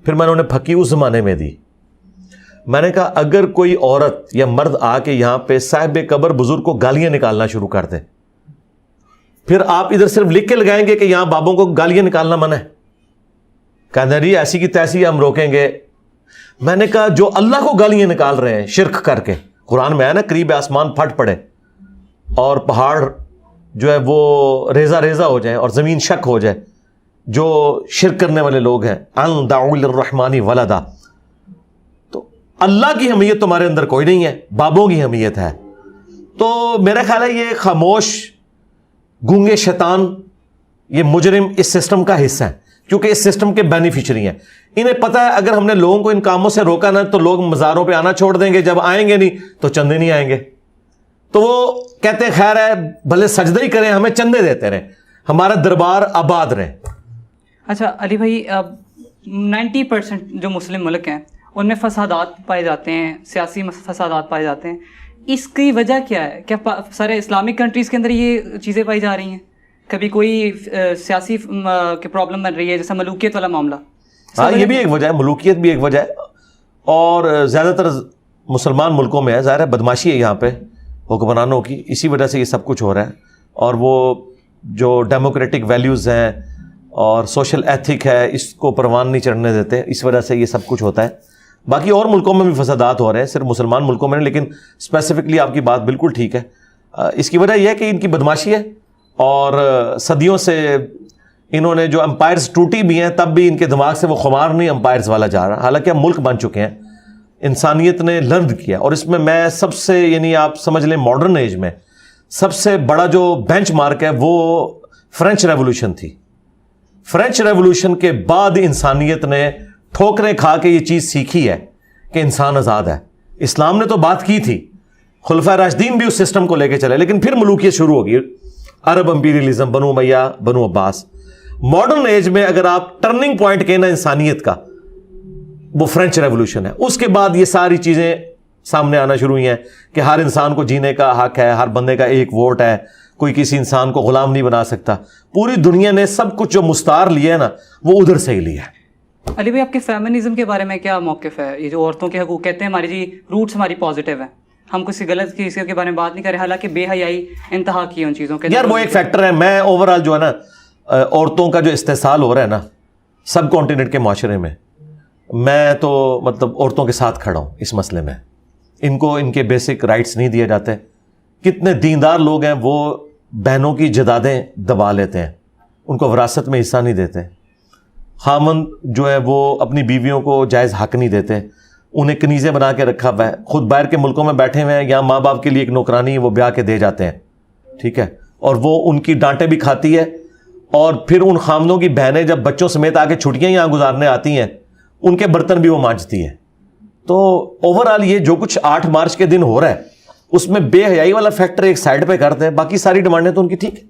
Speaker 2: پھر میں نے انہیں پھکی اس زمانے میں دی. میں نے کہا اگر کوئی عورت یا مرد آ کے یہاں پہ صاحب قبر بزرگ کو گالیاں نکالنا شروع کر دیں, پھر آپ ادھر صرف لکھ کے لگائیں گے کہ یہاں بابوں کو گالیاں نکالنا منع ہے؟ کہنا جی ایسی کی تیسی ہم روکیں گے. میں نے کہا جو اللہ کو گالیاں نکال رہے ہیں شرک کر کے, قرآن میں ہے نا قریب آسمان پھٹ پڑے اور پہاڑ جو ہے وہ ریزہ ریزہ ہو جائیں اور زمین شک ہو جائے, جو شرک کرنے والے لوگ ہیں, ان دعوا للرحمن ولدا. تو اللہ کی حمیت تمہارے اندر کوئی نہیں ہے, بابوں کی حمیت ہے. تو میرا خیال ہے یہ خاموش گونگے شیطان, یہ مجرم اس سسٹم کا حصہ ہے, کیونکہ اس سسٹم کے بینیفیشری ہیں. انہیں پتہ ہے اگر ہم نے لوگوں کو ان کاموں سے روکا نہ تو لوگ مزاروں پہ آنا چھوڑ دیں گے, جب آئیں گے نہیں تو چندے نہیں آئیں گے. تو وہ کہتے ہیں خیر ہے بھلے سجدہ ہی کریں, ہمیں چندے دیتے رہیں, ہمارا دربار آباد رہے.
Speaker 1: اچھا علی بھائی, 90% جو مسلم ملک ہیں ان میں فسادات پائے جاتے ہیں, سیاسی فسادات پائے جاتے ہیں. اس کی وجہ کیا ہے؟ کیا سارے اسلامک کنٹریز کے اندر یہ چیزیں پائی جا رہی ہیں؟ کبھی کوئی سیاسی پرابلم بن رہی ہے جیسا ملوکیت والا معاملہ؟
Speaker 2: ہاں یہ بھی ایک وجہ ہے, ملوکیت بھی ایک وجہ ہے. اور زیادہ تر مسلمان ملکوں میں ہے, ظاہر ہے بدماشی ہے یہاں پہ حکمرانوں کی, اسی وجہ سے یہ سب کچھ ہو رہا ہے. اور وہ جو ڈیموکریٹک ویلیوز ہیں اور سوشل ایتھک ہے اس کو پروان نہیں چڑھنے دیتے, اس وجہ سے یہ سب کچھ ہوتا ہے. باقی اور ملکوں میں بھی فسادات ہو رہے ہیں, صرف مسلمان ملکوں میں نہیں, لیکن اسپیسیفکلی آپ کی بات بالکل ٹھیک ہے. اس کی وجہ یہ ہے کہ ان کی بدماشی ہے, اور صدیوں سے انہوں نے جو امپائرز ٹوٹی بھی ہیں تب بھی ان کے دماغ سے وہ خمار نہیں امپائرز والا جا رہا. حالانکہ ہم ملک بن چکے ہیں, انسانیت نے لرن کیا. اور اس میں سب سے یعنی آپ سمجھ لیں ماڈرن ایج میں سب سے بڑا جو بینچ مارک ہے وہ فرینچ ریولوشن تھی. فرینچ ریولوشن کے بعد انسانیت نے ٹھوکریں کھا کے یہ چیز سیکھی ہے کہ انسان آزاد ہے. اسلام نے تو بات کی تھی, خلفائے راشدین بھی اس سسٹم کو لے کے چلے, لیکن پھر ملوکیت شروع ہوگی, عرب امپیریلزم, بنو امیہ, بنو عباس. ماڈرن ایج میں اگر آپ ٹرننگ پوائنٹ کہنا انسانیت کا, وہ فرینچ ریولوشن ہے. اس کے بعد یہ ساری چیزیں سامنے آنا شروع ہوئی ہیں کہ ہر انسان کو جینے کا حق ہے, ہر بندے کا ایک ووٹ ہے, کوئی کسی انسان کو غلام نہیں بنا سکتا. پوری دنیا نے سب کچھ جو مستعار لیا ہے نا وہ ادھر سے ہی لیا ہے.
Speaker 1: علی بھائی آپ کے فیمنزم کے بارے میں کیا موقف ہے؟ یہ جو عورتوں کے حقوق کہتے ہیں ہماری جی روٹس ہماری پازیٹیو ہیں, ہم کسی غلط چیز کے بارے میں بات نہیں کر رہے, حالانکہ بے حیائی انتہا کی ان چیزوں کے.
Speaker 2: یار وہ ایک فیکٹر ہے. میں اوور آل جو ہے نا عورتوں کا جو استحصال ہو رہا ہے نا سب کانٹیننٹ کے معاشرے میں تو مطلب عورتوں کے ساتھ کھڑا ہوں اس مسئلے میں. ان کو ان کے بیسک رائٹس نہیں دیے جاتے. کتنے دیندار لوگ ہیں وہ بہنوں کی جدادیں دبا لیتے ہیں, ان کو وراثت میں حصہ نہیں دیتے. خامند جو ہے وہ اپنی بیویوں کو جائز حق نہیں دیتے, انہیں کنیزیں بنا کے رکھا ہوا ہے. خود باہر کے ملکوں میں بیٹھے ہوئے ہیں, یہاں ماں باپ کے لیے ایک نوکرانی ہے وہ بیاہ کے دے جاتے ہیں, ٹھیک ہے, اور وہ ان کی ڈانٹیں بھی کھاتی ہے. اور پھر ان خامدوں کی بہنیں جب بچوں سمیت آ کے چھٹیاں یہاں گزارنے آتی ہیں ان کے برتن بھی وہ مانجتی ہیں. تو اوور آل یہ جو کچھ 8 مارچ کے دن ہو رہا ہے اس میں بے حیائی والا فیکٹر ایک سائڈ پہ کرتے ہیں, باقی ساری ڈیمانڈیں تو ان کی ٹھیک ہے.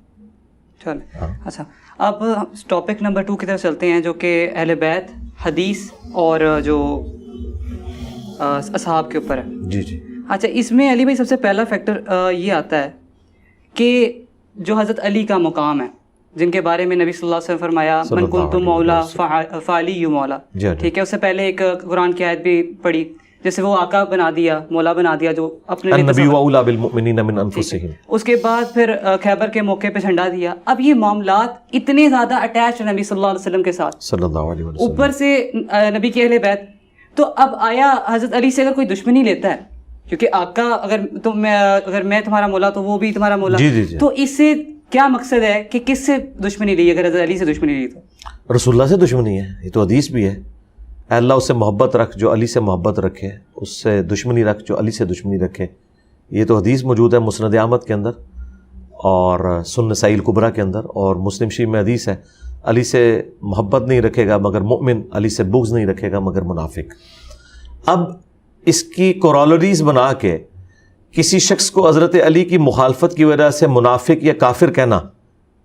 Speaker 1: چلیں اچھا اب ٹاپک نمبر 2 کی طرف چلتے ہیں, جو کہ اہل بیت, حدیث اور جو اصحاب کے اوپر ہے.
Speaker 2: جی جی.
Speaker 1: اچھا اس میں علی بھائی سب سے پہلا فیکٹر یہ آتا ہے کہ جو حضرت علی کا مقام ہے, جن کے بارے میں نبی صلی اللہ علیہ وسلم فرمایا من کنت مولا فعلی مولا, ٹھیک ہے. اس سے پہلے ایک قرآن کی آیت بھی پڑھی جیسے وہ آقا بنا دیا, مولا بنا دیا جو اپنے
Speaker 2: النبی اولی بالمؤمنین من انفسہم.
Speaker 1: اس کے بعد پھر خیبر کے موقع پہ جھنڈا دیا. اب یہ معاملات اتنے زیادہ اٹیچ ہیں نبی صلی اللہ علیہ وسلم کے ساتھ,
Speaker 2: صلی اللہ علیہ وسلم,
Speaker 1: اوپر سے نبی کے اہل بیت. تو اب آیا حضرت علی سے اگر کوئی دشمنی لیتا ہے, کیونکہ آقا اگر میں تمہارا مولا تو وہ بھی تمہارا مولا, تو اس سے کیا مقصد ہے کہ کس سے دشمنی لی؟ اگر حضرت علی سے دشمنی لی تو
Speaker 2: رسول اللہ سے دشمنی ہے. یہ تو حدیث بھی ہے, اے اللہ اس سے محبت رکھ جو علی سے محبت رکھے, اس سے دشمنی رکھ جو علی سے دشمنی رکھے. یہ تو حدیث موجود ہے مسند احمد کے اندر اور سنن نسائی الکبریٰ کے اندر, اور مسلم شریف میں حدیث ہے علی سے محبت نہیں رکھے گا مگر مومن, علی سے بغض نہیں رکھے گا مگر منافق. اب اس کی کورالریز بنا کے کسی شخص کو حضرت علی کی مخالفت کی وجہ سے منافق یا کافر کہنا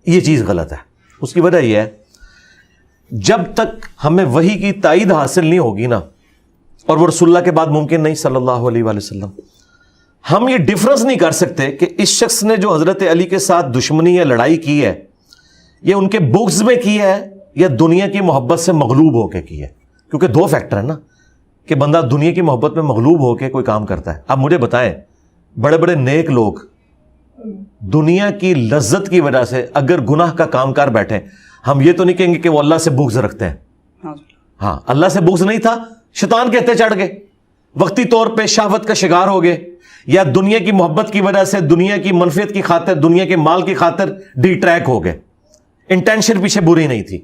Speaker 2: یہ چیز غلط ہے. اس کی وجہ یہ ہے جب تک ہمیں وحی کی تائید حاصل نہیں ہوگی نا, اور وہ رسول اللہ کے بعد ممکن نہیں صلی اللہ علیہ وآلہ وسلم, ہم یہ ڈفرنس نہیں کر سکتے کہ اس شخص نے جو حضرت علی کے ساتھ دشمنی یا لڑائی کی ہے یہ ان کے بغض میں کی ہے یا دنیا کی محبت سے مغلوب ہو کے کی ہے. کیونکہ دو فیکٹر ہیں نا کہ بندہ دنیا کی محبت میں مغلوب ہو کے کوئی کام کرتا ہے. اب مجھے بتائیں, بڑے بڑے نیک لوگ دنیا کی لذت کی وجہ سے اگر گناہ کا کام کر بیٹھے, ہم یہ تو نہیں کہیں گے کہ وہ اللہ سے بغض رکھتے ہیں. ہاں, اللہ سے بغض نہیں تھا, شیطان کہتے چڑھ گئے, وقتی طور پہ شہوت کا شکار ہو گئے, یا دنیا کی محبت کی وجہ سے دنیا کی منفعت کی خاطر, دنیا کے مال کی خاطر ڈی ٹریک ہو گئے, انٹینشن پیچھے بری نہیں تھی.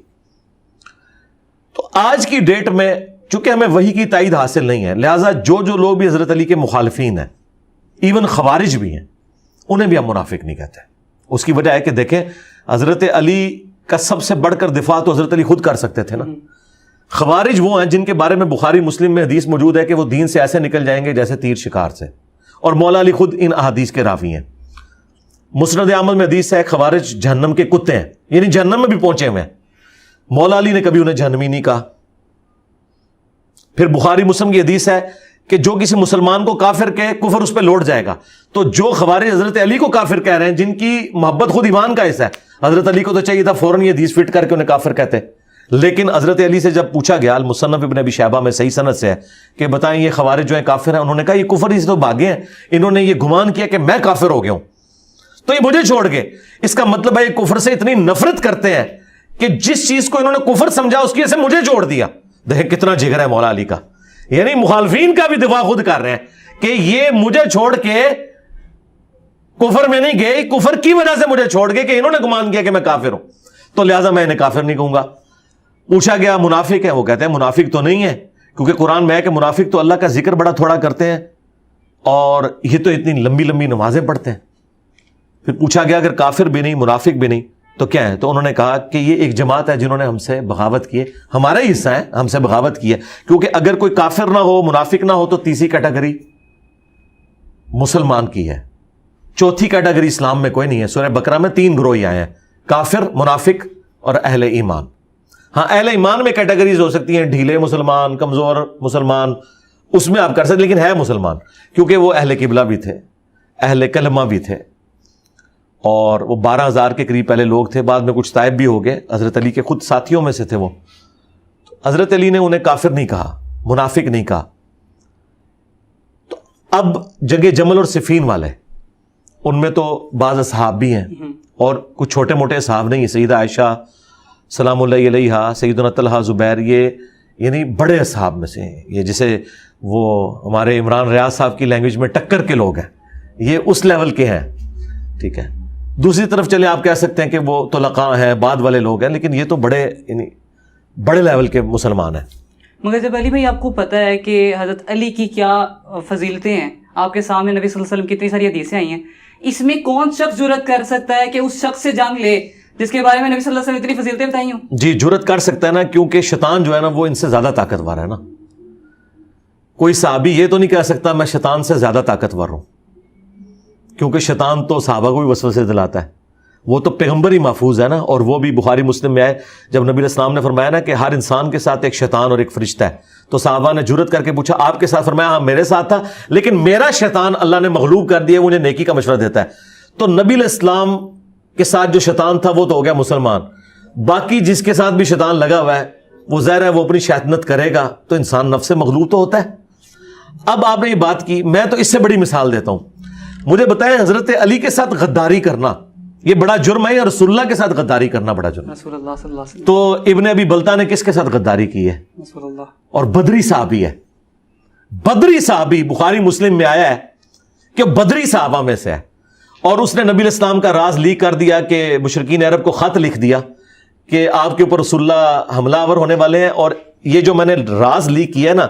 Speaker 2: تو آج کی ڈیٹ میں چونکہ ہمیں وحی کی تائید حاصل نہیں ہے, لہٰذا جو لوگ بھی حضرت علی کے مخالفین ہیں, ایون خوارج بھی ہیں, انہیں بھی ہم منافق نہیں کہتے. اس کی وجہ ہے کہ دیکھیں حضرت علی کا سب سے بڑھ کر دفاع تو حضرت علی خود کر سکتے تھے نا. خوارج وہ ہیں جن کے بارے میں بخاری مسلم میں حدیث موجود ہے کہ وہ دین سے ایسے نکل جائیں گے جیسے تیر شکار سے, اور مولا علی خود ان احادیث کے راوی ہیں. مسند احمد میں حدیث ہے خوارج جہنم کے کتے ہیں, یعنی جہنم میں بھی پہنچے ہوئے ہیں. مولا علی نے کبھی انہیں جہنمی نہیں کہا. پھر بخاری مسلم کی حدیث ہے کہ جو کسی مسلمان کو کافر کہے کفر اس پہ لوٹ جائے گا. تو جو خوارج حضرت علی کو کافر کہہ رہے ہیں, جن کی محبت خود ایمان کا حصہ ہے, حضرت علی کو تو چاہیے تھا فوراً یہ حدیث فٹ کر کے انہیں کافر کہتے. لیکن حضرت علی سے جب پوچھا گیا, المصنف ابن ابی شیبہ میں صحیح سند سے ہے کہ بتائیں یہ خوارج جو ہیں کافر ہیں, انہوں نے کہا یہ کفر ہی سے تو بھاگے ہیں, انہوں نے یہ گمان کیا کہ میں کافر ہو گیا ہوں تو یہ مجھے چھوڑ گئے. اس کا مطلب ہے یہ کفر سے اتنی نفرت کرتے ہیں کہ جس چیز کو انہوں نے کفر سمجھا اس کی وجہ سے مجھے چھوڑ دیا. دیکھیں کتنا جگر ہے مولا علی کا, یعنی مخالفین کا بھی دفاع خود کر رہے ہیں کہ یہ مجھے چھوڑ کے کفر میں نہیں گئے, کفر کی وجہ سے مجھے چھوڑ گئے کہ انہوں نے گمان کیا کہ میں کافر ہوں, تو لہٰذا میں انہیں کافر نہیں کہوں گا. پوچھا گیا منافق ہے, وہ کہتے ہیں منافق تو نہیں ہے, کیونکہ قرآن میں ہے کہ منافق تو اللہ کا ذکر بڑا تھوڑا کرتے ہیں اور یہ تو اتنی لمبی لمبی نمازیں پڑھتے ہیں. پھر پوچھا گیا اگر کافر بھی نہیں منافق بھی نہیں تو کیا ہے, تو انہوں نے کہا کہ یہ ایک جماعت ہے جنہوں نے ہم سے بغاوت کی ہے, ہمارا ہی حصہ ہے, ہم سے بغاوت کی ہے. کیونکہ اگر کوئی کافر نہ ہو منافق نہ ہو تو تیسری کیٹیگری مسلمان کی ہے, چوتھی کیٹیگری اسلام میں کوئی نہیں ہے. سورہ بقرہ میں 3 گروہ آئے ہیں, کافر, منافق اور اہل ایمان. ہاں اہل ایمان میں کیٹیگریز ہو سکتی ہیں, ڈھیلے مسلمان, کمزور مسلمان, اس میں آپ کر سکتے, لیکن ہے مسلمان کیونکہ وہ اہل قبلہ بھی تھے, اہل کلمہ بھی تھے, اور وہ 12,000 کے قریب پہلے لوگ تھے. بعد میں کچھ طائب بھی ہو گئے, حضرت علی کے خود ساتھیوں میں سے تھے وہ. تو حضرت علی نے انہیں کافر نہیں کہا, منافق نہیں کہا. تو اب جنگ جمل اور صفین والے, ان میں تو بعض اصحاب بھی ہیں اور کچھ چھوٹے موٹے اصحاب نہیں ہیں. سیدہ عائشہ سلام اللہ علیہ, سیدنا طلحہ, زبیر, یہ یعنی بڑے اصحاب میں سے ہیں. یہ جسے وہ ہمارے عمران ریاض صاحب کی لینگویج میں ٹکر کے لوگ ہیں, یہ اس لیول کے ہیں. ٹھیک ہے, دوسری طرف چلے آپ کہہ سکتے ہیں کہ وہ طلقاء ہیں, بعد والے لوگ ہیں, لیکن یہ تو بڑے یعنی بڑے لیول کے مسلمان ہیں.
Speaker 1: مگر جب علی بھائی آپ کو پتہ ہے کہ حضرت علی کی کیا فضیلتیں ہیں, آپ کے سامنے نبی صلی اللہ علیہ وسلم کی اتنی ساری حدیثیں آئی ہیں, اس میں کون شخص جرأت کر سکتا ہے کہ اس شخص سے جنگ لے جس کے بارے میں نبی صلی اللہ علیہ وسلم اتنی فضیلتیں بتائی ہوں؟
Speaker 2: جی جرأت کر سکتا ہے نا, کیونکہ شیطان جو ہے نا وہ ان سے زیادہ طاقتور ہے نا. کوئی صحابی یہ تو نہیں کہہ سکتا میں شیطان سے زیادہ طاقتور ہوں, کیونکہ شیطان تو صحابہ کو بھی وسوسے دلاتا ہے, وہ تو پیغمبر ہی محفوظ ہے نا. اور وہ بھی بخاری مسلم میں آئے جب نبی علیہ السلام نے فرمایا نا کہ ہر انسان کے ساتھ ایک شیطان اور ایک فرشتہ ہے, تو صحابہ نے جرأت کر کے پوچھا آپ کے ساتھ؟ فرمایا ہاں میرے ساتھ تھا, لیکن میرا شیطان اللہ نے مغلوب کر دیا, مجھے نیکی کا مشورہ دیتا ہے. تو نبی علیہ السلام کے ساتھ جو شیطان تھا وہ تو ہو گیا مسلمان, باقی جس کے ساتھ بھی شیطان لگا ہوا ہے وہ ظاہر ہے وہ اپنی شیطنت کرے گا, تو انسان نفس سے مغلوب تو ہوتا ہے. اب آپ نے یہ بات کی, میں تو اس سے بڑی مثال دیتا ہوں. مجھے بتائیں حضرت علی کے ساتھ غداری کرنا یہ بڑا جرم ہے, یا رسول اللہ کے ساتھ غداری کرنا بڑا جرم ہے؟
Speaker 1: رسول اللہ صلی اللہ علیہ وسلم.
Speaker 2: تو ابن ابی بلتا نے کس کے ساتھ غداری کی ہے؟
Speaker 1: رسول اللہ.
Speaker 2: اور بدری صحابی ہے, بدری صحابی, بخاری مسلم میں آیا ہے کہ بدری صحابہ میں سے ہے, اور اس نے نبی علیہ السلام کا راز لیک کر دیا کہ مشرکین عرب کو خط لکھ دیا کہ آپ کے اوپر رسول اللہ حملہ آور ہونے والے ہیں, اور یہ جو میں نے راز لیک کیا ہے نا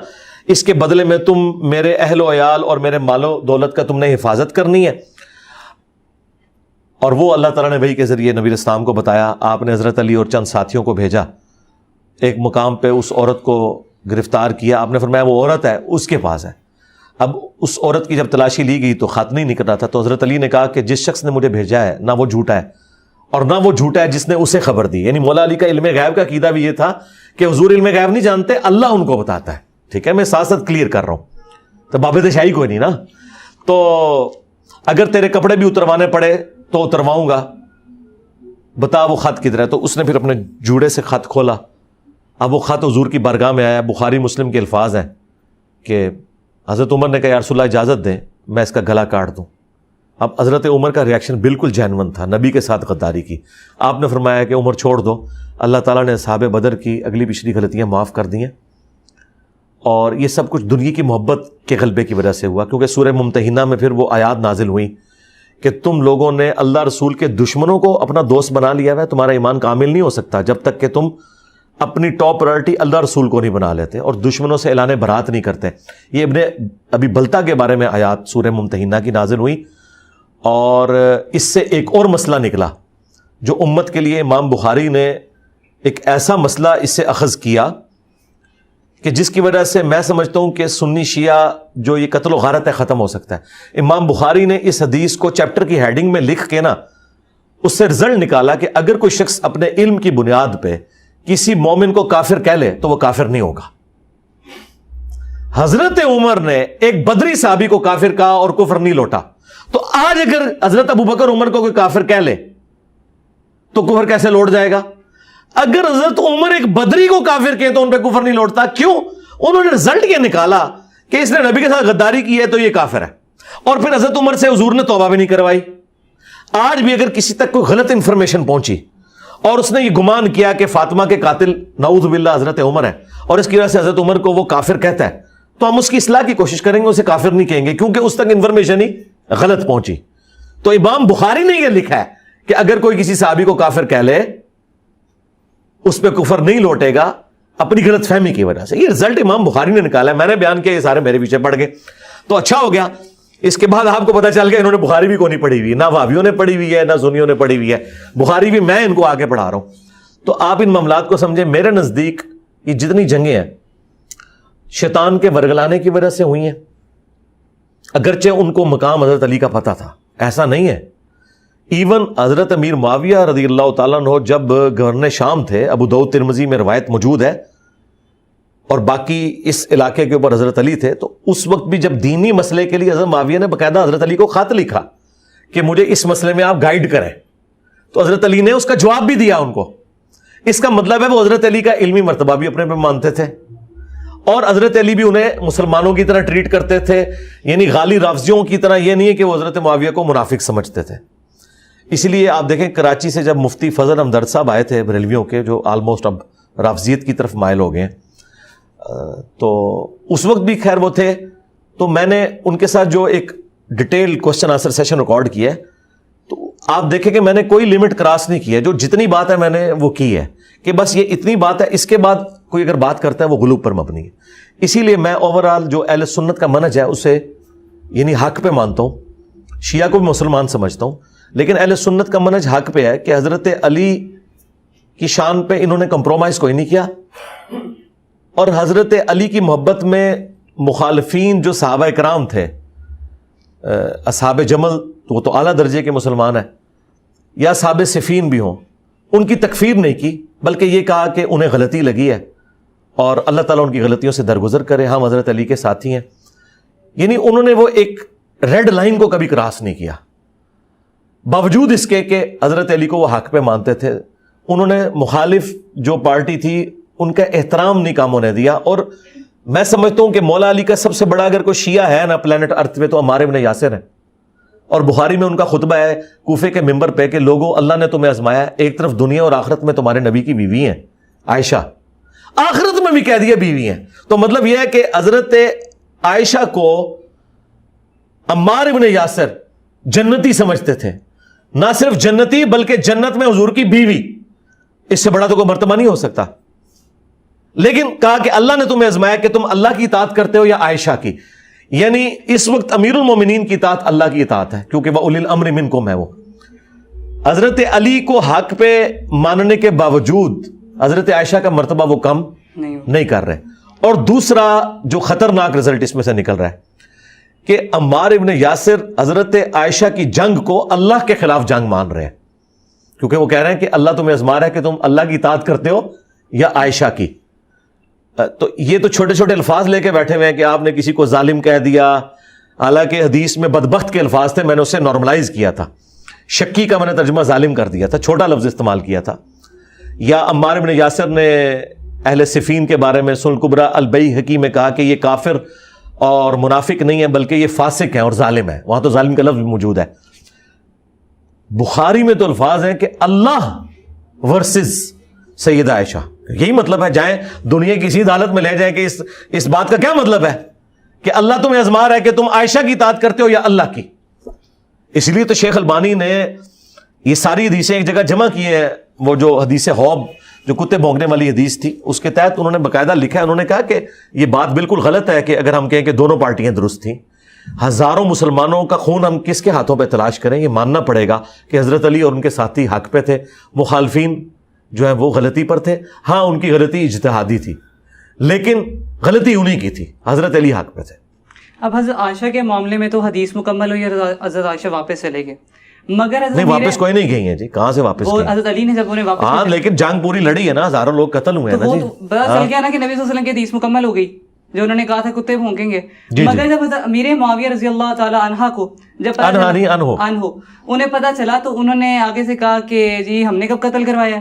Speaker 2: اس کے بدلے میں تم میرے اہل و عیال اور میرے مال و دولت کا تم نے حفاظت کرنی ہے. اور وہ اللہ تعالیٰ نے وحی کے ذریعے نبی علیہ السلام کو بتایا. آپ نے حضرت علی اور چند ساتھیوں کو بھیجا, ایک مقام پہ اس عورت کو گرفتار کیا. آپ نے فرمایا وہ عورت ہے, اس کے پاس ہے. اب اس عورت کی جب تلاشی لی گئی تو خط نہیں نکل رہا تھا, تو حضرت علی نے کہا کہ جس شخص نے مجھے بھیجا ہے نہ وہ جھوٹا ہے اور نہ وہ جھوٹا ہے جس نے اسے خبر دی. یعنی مولا علی کا علم غیب کا عقیدہ بھی یہ تھا کہ حضور علم غیب نہیں جانتے, اللہ ان کو بتاتا ہے. ٹھیک ہے, میں ساتھ ساتھ کلیئر کر رہا ہوں. تو بابد شاہی کوئی نہیں نا, تو اگر تیرے کپڑے بھی اتروانے پڑے تو اترواؤں گا, بتا وہ خط کدھر ہے. تو اس نے پھر اپنے جوڑے سے خط کھولا. اب وہ خط حضور کی بارگاہ میں آیا. بخاری مسلم کے الفاظ ہیں کہ حضرت عمر نے کہا یا رسول اللہ اجازت دیں میں اس کا گلا کاٹ دوں. اب حضرت عمر کا ریاکشن بالکل جینون تھا, نبی کے ساتھ غداری کی. آپ نے فرمایا کہ عمر چھوڑ دو, اللہ تعالیٰ نے اصحاب بدر کی اگلی پچھلی غلطیاں معاف کر دی ہیں, اور یہ سب کچھ دنیا کی محبت کے غلبے کی وجہ سے ہوا. کیونکہ سورہ ممتحنہ میں پھر وہ آیات نازل ہوئی کہ تم لوگوں نے اللہ رسول کے دشمنوں کو اپنا دوست بنا لیا ہے, تمہارا ایمان کامل نہیں ہو سکتا جب تک کہ تم اپنی ٹاپ پرائرٹی اللہ رسول کو نہیں بنا لیتے اور دشمنوں سے اعلان برات نہیں کرتے. یہ ابن ابی بلتہ کے بارے میں آیات سورہ ممتحنہ کی نازل ہوئی, اور اس سے ایک اور مسئلہ نکلا جو امت کے لیے امام بخاری نے ایک ایسا مسئلہ اس سے اخذ کیا کہ جس کی وجہ سے میں سمجھتا ہوں کہ سنی شیعہ جو یہ قتل و غارت ہے ختم ہو سکتا ہے. امام بخاری نے اس حدیث کو چیپٹر کی ہیڈنگ میں لکھ کے نا اس سے رزلٹ نکالا کہ اگر کوئی شخص اپنے علم کی بنیاد پہ کسی مومن کو کافر کہہ لے تو وہ کافر نہیں ہوگا. حضرت عمر نے ایک بدری صحابی کو کافر کہا اور کفر نہیں لوٹا, تو آج اگر حضرت ابوبکر عمر کو کوئی کافر کہہ لے تو کفر کیسے لوٹ جائے گا؟ اگر حضرت عمر ایک بدری کو کافر کہے تو ان پہ کفر نہیں لوٹتا. کیوں؟ انہوں نے رزلٹ یہ نکالا کہ اس نے نبی کے ساتھ غداری کی ہے تو یہ کافر ہے, اور پھر حضرت عمر سے حضور نے توبہ بھی نہیں کروائی. آج بھی اگر کسی تک کوئی غلط انفارمیشن پہنچی اور اس نے یہ گمان کیا کہ فاطمہ کے قاتل نعوذ باللہ حضرت عمر ہے اور اس کی وجہ سے حضرت عمر کو وہ کافر کہتا ہے, تو ہم اس کی اصلاح کی کوشش کریں گے, اسے کافر نہیں کہیں گے کیونکہ اس تک انفارمیشن ہی غلط پہنچی. تو امام بخاری نے یہ لکھا ہے کہ اگر کوئی کسی صحابی کو کافر کہہ لے اس پہ کفر نہیں لوٹے گا اپنی غلط فہمی کی وجہ سے. یہ رزلٹ امام بخاری نے نکالا ہے, میں نے بیان کیا, یہ سارے میرے پیچھے پڑ گئے. تو اچھا ہو گیا, اس کے بعد آپ کو پتا چل گیا انہوں نے بخاری بھی کوئی نہیں پڑھی ہوئی, نہ وہابیوں نے پڑھی ہوئی ہے نہ سنیوں نے پڑھی ہوئی ہے. بخاری بھی میں ان کو آگے پڑھا رہا ہوں. تو آپ ان معاملات کو سمجھیں. میرے نزدیک یہ جتنی جنگیں ہیں شیطان کے ورگلانے کی وجہ سے ہوئی ہیں, اگرچہ ان کو مقام حضرت علی کا پتہ تھا, ایسا نہیں ہے. ایون حضرت امیر معاویہ رضی اللہ تعالیٰ عنہ جب گورنر شام تھے, ابو داؤد ترمذی میں روایت موجود ہے, اور باقی اس علاقے کے اوپر حضرت علی تھے, تو اس وقت بھی جب دینی مسئلے کے لیے حضرت معاویہ نے باقاعدہ حضرت علی کو خط لکھا کہ مجھے اس مسئلے میں آپ گائیڈ کریں, تو حضرت علی نے اس کا جواب بھی دیا ان کو. اس کا مطلب ہے وہ حضرت علی کا علمی مرتبہ بھی اپنے پہ مانتے تھے, اور حضرت علی بھی انہیں مسلمانوں کی طرح ٹریٹ کرتے تھے. یعنی غالی رافضیوں کی طرح یہ نہیں ہے کہ وہ حضرت معاویہ کو منافق سمجھتے تھے. اس لیے آپ دیکھیں کراچی سے جب مفتی فضل ہمدرد صاحب آئے تھے بریلویوں کے, جو آلموسٹ اب رافضیت کی طرف مائل ہو گئے ہیں, تو اس وقت بھی خیر وہ تھے, تو میں نے ان کے ساتھ جو ایک detail question answer session record کیا ہے, تو آپ دیکھیں کہ میں نے کوئی لمٹ کراس نہیں کی ہے. جو جتنی بات ہے میں نے وہ کی ہے کہ بس یہ اتنی بات ہے, اس کے بعد کوئی اگر بات کرتا ہے وہ غلو پر مبنی ہے. اسی لیے میں اوورآل جو اہل سنت کا منہج ہے اسے یعنی حق پہ مانتا ہوں. شیعہ کو بھی مسلمان سمجھتا ہوں, لیکن اہل سنت کا منہج حق پہ ہے کہ حضرت علی کی شان پہ انہوں نے کمپرومائز کوئی نہیں کیا, اور حضرت علی کی محبت میں مخالفین جو صحابہ کرام تھے, اصحاب جمل وہ تو اعلیٰ درجے کے مسلمان ہیں, یا اصحاب صفین بھی ہوں, ان کی تکفیر نہیں کی, بلکہ یہ کہا کہ انہیں غلطی لگی ہے اور اللہ تعالیٰ ان کی غلطیوں سے درگزر کرے, ہم حضرت علی کے ساتھی ہیں. یعنی انہوں نے وہ ایک ریڈ لائن کو کبھی کراس نہیں کیا, باوجود اس کے کہ حضرت علی کو وہ حق پہ مانتے تھے. انہوں نے مخالف جو پارٹی تھی ان کا احترام نہیں کام ہونے دیا. اور میں سمجھتا ہوں کہ مولا علی کا سب سے بڑا اگر کوئی شیعہ ہے نا پلانٹ ارتھ پہ تو عمار ابن یاسر ہے. اور بخاری میں ان کا خطبہ ہے کوفے کے ممبر پہ کہ لوگوں اللہ نے تمہیں آزمایا, ایک طرف دنیا اور آخرت میں تمہارے نبی کی بیوی ہیں عائشہ, آخرت میں بھی کہہ دیا بیوی ہیں. تو مطلب یہ ہے کہ حضرت عائشہ کو عمار ابن یاسر جنتی سمجھتے تھے, نہ صرف جنتی بلکہ جنت میں حضور کی بیوی. اس سے بڑا تو کوئی مرتبہ نہیں ہو سکتا. لیکن کہا کہ اللہ نے تمہیں آزمایا کہ تم اللہ کی اطاعت کرتے ہو یا عائشہ کی. یعنی اس وقت امیر المومنین کی اطاعت اللہ کی اطاعت ہے, کیونکہ وہ اولی الامر منکم ہے. وہ حضرت علی کو حق پہ ماننے کے باوجود حضرت عائشہ کا مرتبہ وہ کم نہیں کر رہے. اور دوسرا جو خطرناک رزلٹ اس میں سے نکل رہا ہے کہ عمار ابن یاسر حضرت عائشہ کی جنگ کو اللہ کے خلاف جنگ مان رہے ہیں. کیونکہ وہ کہہ رہے ہیں کہ اللہ تمہیں آزما رہا ہے کہ تم اللہ کی اطاعت کرتے ہو یا عائشہ کی. تو یہ تو چھوٹے چھوٹے الفاظ لے کے بیٹھے ہوئے ہیں کہ آپ نے کسی کو ظالم کہہ دیا، حالانکہ حدیث میں بدبخت کے الفاظ تھے، میں نے اسے نارملائز کیا تھا. شکی کا میں نے ترجمہ ظالم کر دیا تھا، چھوٹا لفظ استعمال کیا تھا. یا عمار بن یاسر نے اہل صفین کے بارے میں سنن الکبریٰ البیہقی میں کہا کہ یہ کافر اور منافق نہیں ہے بلکہ یہ فاسق ہیں اور ظالم ہے. وہاں تو ظالم کا لفظ بھی موجود ہے. بخاری میں تو الفاظ ہیں کہ اللہ ورسز سیدہ عائشہ. یہی مطلب ہے، جائیں دنیا کی اسی عدالت میں لے جائیں کہ اس بات کا کیا مطلب ہے کہ اللہ تمہیں آزما رہا ہے کہ تم عائشہ کی اطاعت کرتے ہو یا اللہ کی. اس لیے تو شیخ البانی نے یہ ساری حدیثیں ایک جگہ جمع کی ہیں. وہ جو حدیث حوب جو کتے بھونکنے والی حدیث تھی، اس کے تحت انہوں نے باقاعدہ لکھا ہے. انہوں نے کہا کہ یہ بات بالکل غلط ہے کہ اگر ہم کہیں کہ دونوں پارٹیاں درست تھیں. ہزاروں مسلمانوں کا خون ہم کس کے ہاتھوں پہ تلاش کریں؟ یہ ماننا پڑے گا کہ حضرت علی اور ان کے ساتھی حق پہ تھے، مخالفین جو ہے وہ غلطی پر تھے. ہاں ان کی غلطی اجتہادی تھی لیکن غلطی انہی کی تھی، حضرت علی حق پہ تھے.
Speaker 1: اب حضرت عائشہ کے معاملے میں تو حدیث مکمل ہوئی اور حضرت عائشہ واپس چلے گئے، مگر
Speaker 2: نہیں واپس کوئی نہیں گئی ہیں جی. کہاں سے واپس گئی؟
Speaker 1: حضرت علی نے جب انہیں واپس،
Speaker 2: ہاں لیکن جنگ پوری لڑی ہے نا، ہزاروں لوگ قتل ہوئے ہیں نا جی.
Speaker 1: پتا چل گیا نا کہ نبی صلی اللہ علیہ وسلم کی حدیث مکمل ہو گئی جو انہوں نے کہا تھا کتے بھونکیں گے. مگر جب امیر معاویہ رضی اللہ تعالی عنہ کو جب انہیں پتا چلا تو انہوں نے آگے سے کہا کہ جی ہم نے کب قتل کروایا،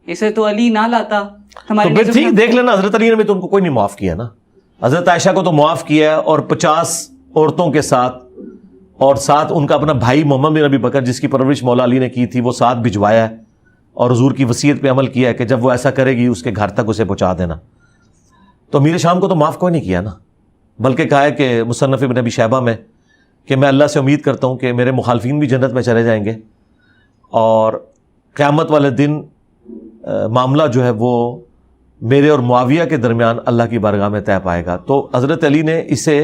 Speaker 1: اسے تو علی نہ لاتا ہمارے.
Speaker 2: تو ٹھیک دیکھ لینا، حضرت علی نے بھی تو ان کو کوئی نہیں معاف کیا نا. حضرت عائشہ کو تو معاف کیا ہے اور 50 عورتوں کے ساتھ، اور ساتھ ان کا اپنا بھائی محمد بن ابی بکر جس کی پرورش مولا علی نے کی تھی وہ ساتھ بھجوایا ہے، اور حضور کی وصیت پہ عمل کیا ہے کہ جب وہ ایسا کرے گی اس کے گھر تک اسے پہنچا دینا. تو امیر شام کو تو معاف کوئی نہیں کیا نا، بلکہ کہا ہے کہ مصنف ابن ابی شیبہ میں کہ میں اللہ سے امید کرتا ہوں کہ میرے مخالفین بھی جنت میں چلے جائیں گے، اور قیامت والے دن معاملہ جو ہے وہ میرے اور معاویہ کے درمیان اللہ کی بارگاہ میں طے پائے گا. تو حضرت علی نے اسے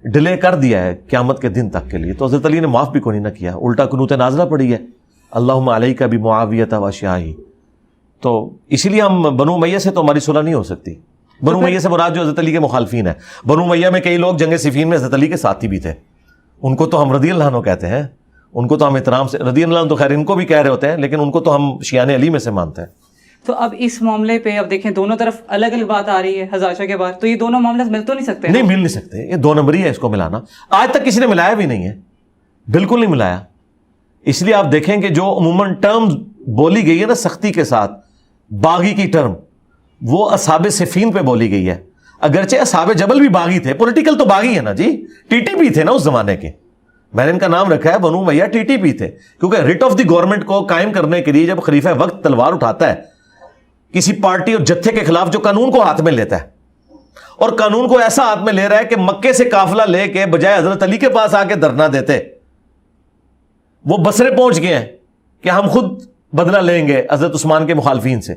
Speaker 2: ڈیلے کر دیا ہے قیامت کے دن تک کے لیے. تو حضرت علی نے معاف بھی کوئی نہیں نہ کیا، الٹا قنوت نازلہ پڑی ہے اللہم علیک بمعاویۃ واشیعہ. تو اسی لیے ہم بنو امیہ سے تو ہماری صلح نہیں ہو سکتی. بنو امیہ سے مراد جو حضرت علی کے مخالفین ہیں. بنو امیہ میں کئی لوگ جنگ صفین میں حضرت علی کے ساتھی بھی تھے، ان کو تو ہم رضی اللہ عنہ کہتے ہیں، ان کو تو ہم احترام سے رضی اللہ عنہ تو خیر ان کو بھی کہہ رہے ہوتے ہیں، لیکن ان کو تو ہم شیعان علی میں سے مانتے ہیں.
Speaker 1: تو اب اس معاملے پہ اب دیکھیں دونوں طرف الگ الگ بات آ رہی ہے حضرت عائشہ کے بعد، تو یہ دونوں معاملے مل تو نہیں سکتے؟
Speaker 2: نہیں مل نہیں سکتے، یہ دو نمبری ہے اس کو ملانا. آج تک کسی نے ملایا بھی نہیں ہے، بالکل نہیں ملایا. اس لیے آپ دیکھیں کہ جو عموماً ٹرم بولی گئی ہے نا سختی کے ساتھ، باغی کی ٹرم وہ اصحاب صفین پہ بولی گئی ہے. اگرچہ اصحاب جبل بھی باغی تھے، پولیٹیکل تو باغی ہے نا جی، ٹی ٹی پی تھے نا اس زمانے کے. میں نے ان کا نام رکھا ہے بنو امیہ ٹی ٹی پی تھے، کیونکہ ریٹ آف دی گورنمنٹ کو قائم کرنے کے لیے جب خلیفہ وقت تلوار اٹھاتا ہے کسی پارٹی اور جتھے کے خلاف جو قانون کو ہاتھ میں لیتا ہے، اور قانون کو ایسا ہاتھ میں لے رہا ہے کہ مکے سے قافلہ لے کے بجائے حضرت علی کے پاس آ کے دھرنا دیتے، وہ بصرے پہنچ گئے ہیں کہ ہم خود بدلہ لیں گے حضرت عثمان کے مخالفین سے.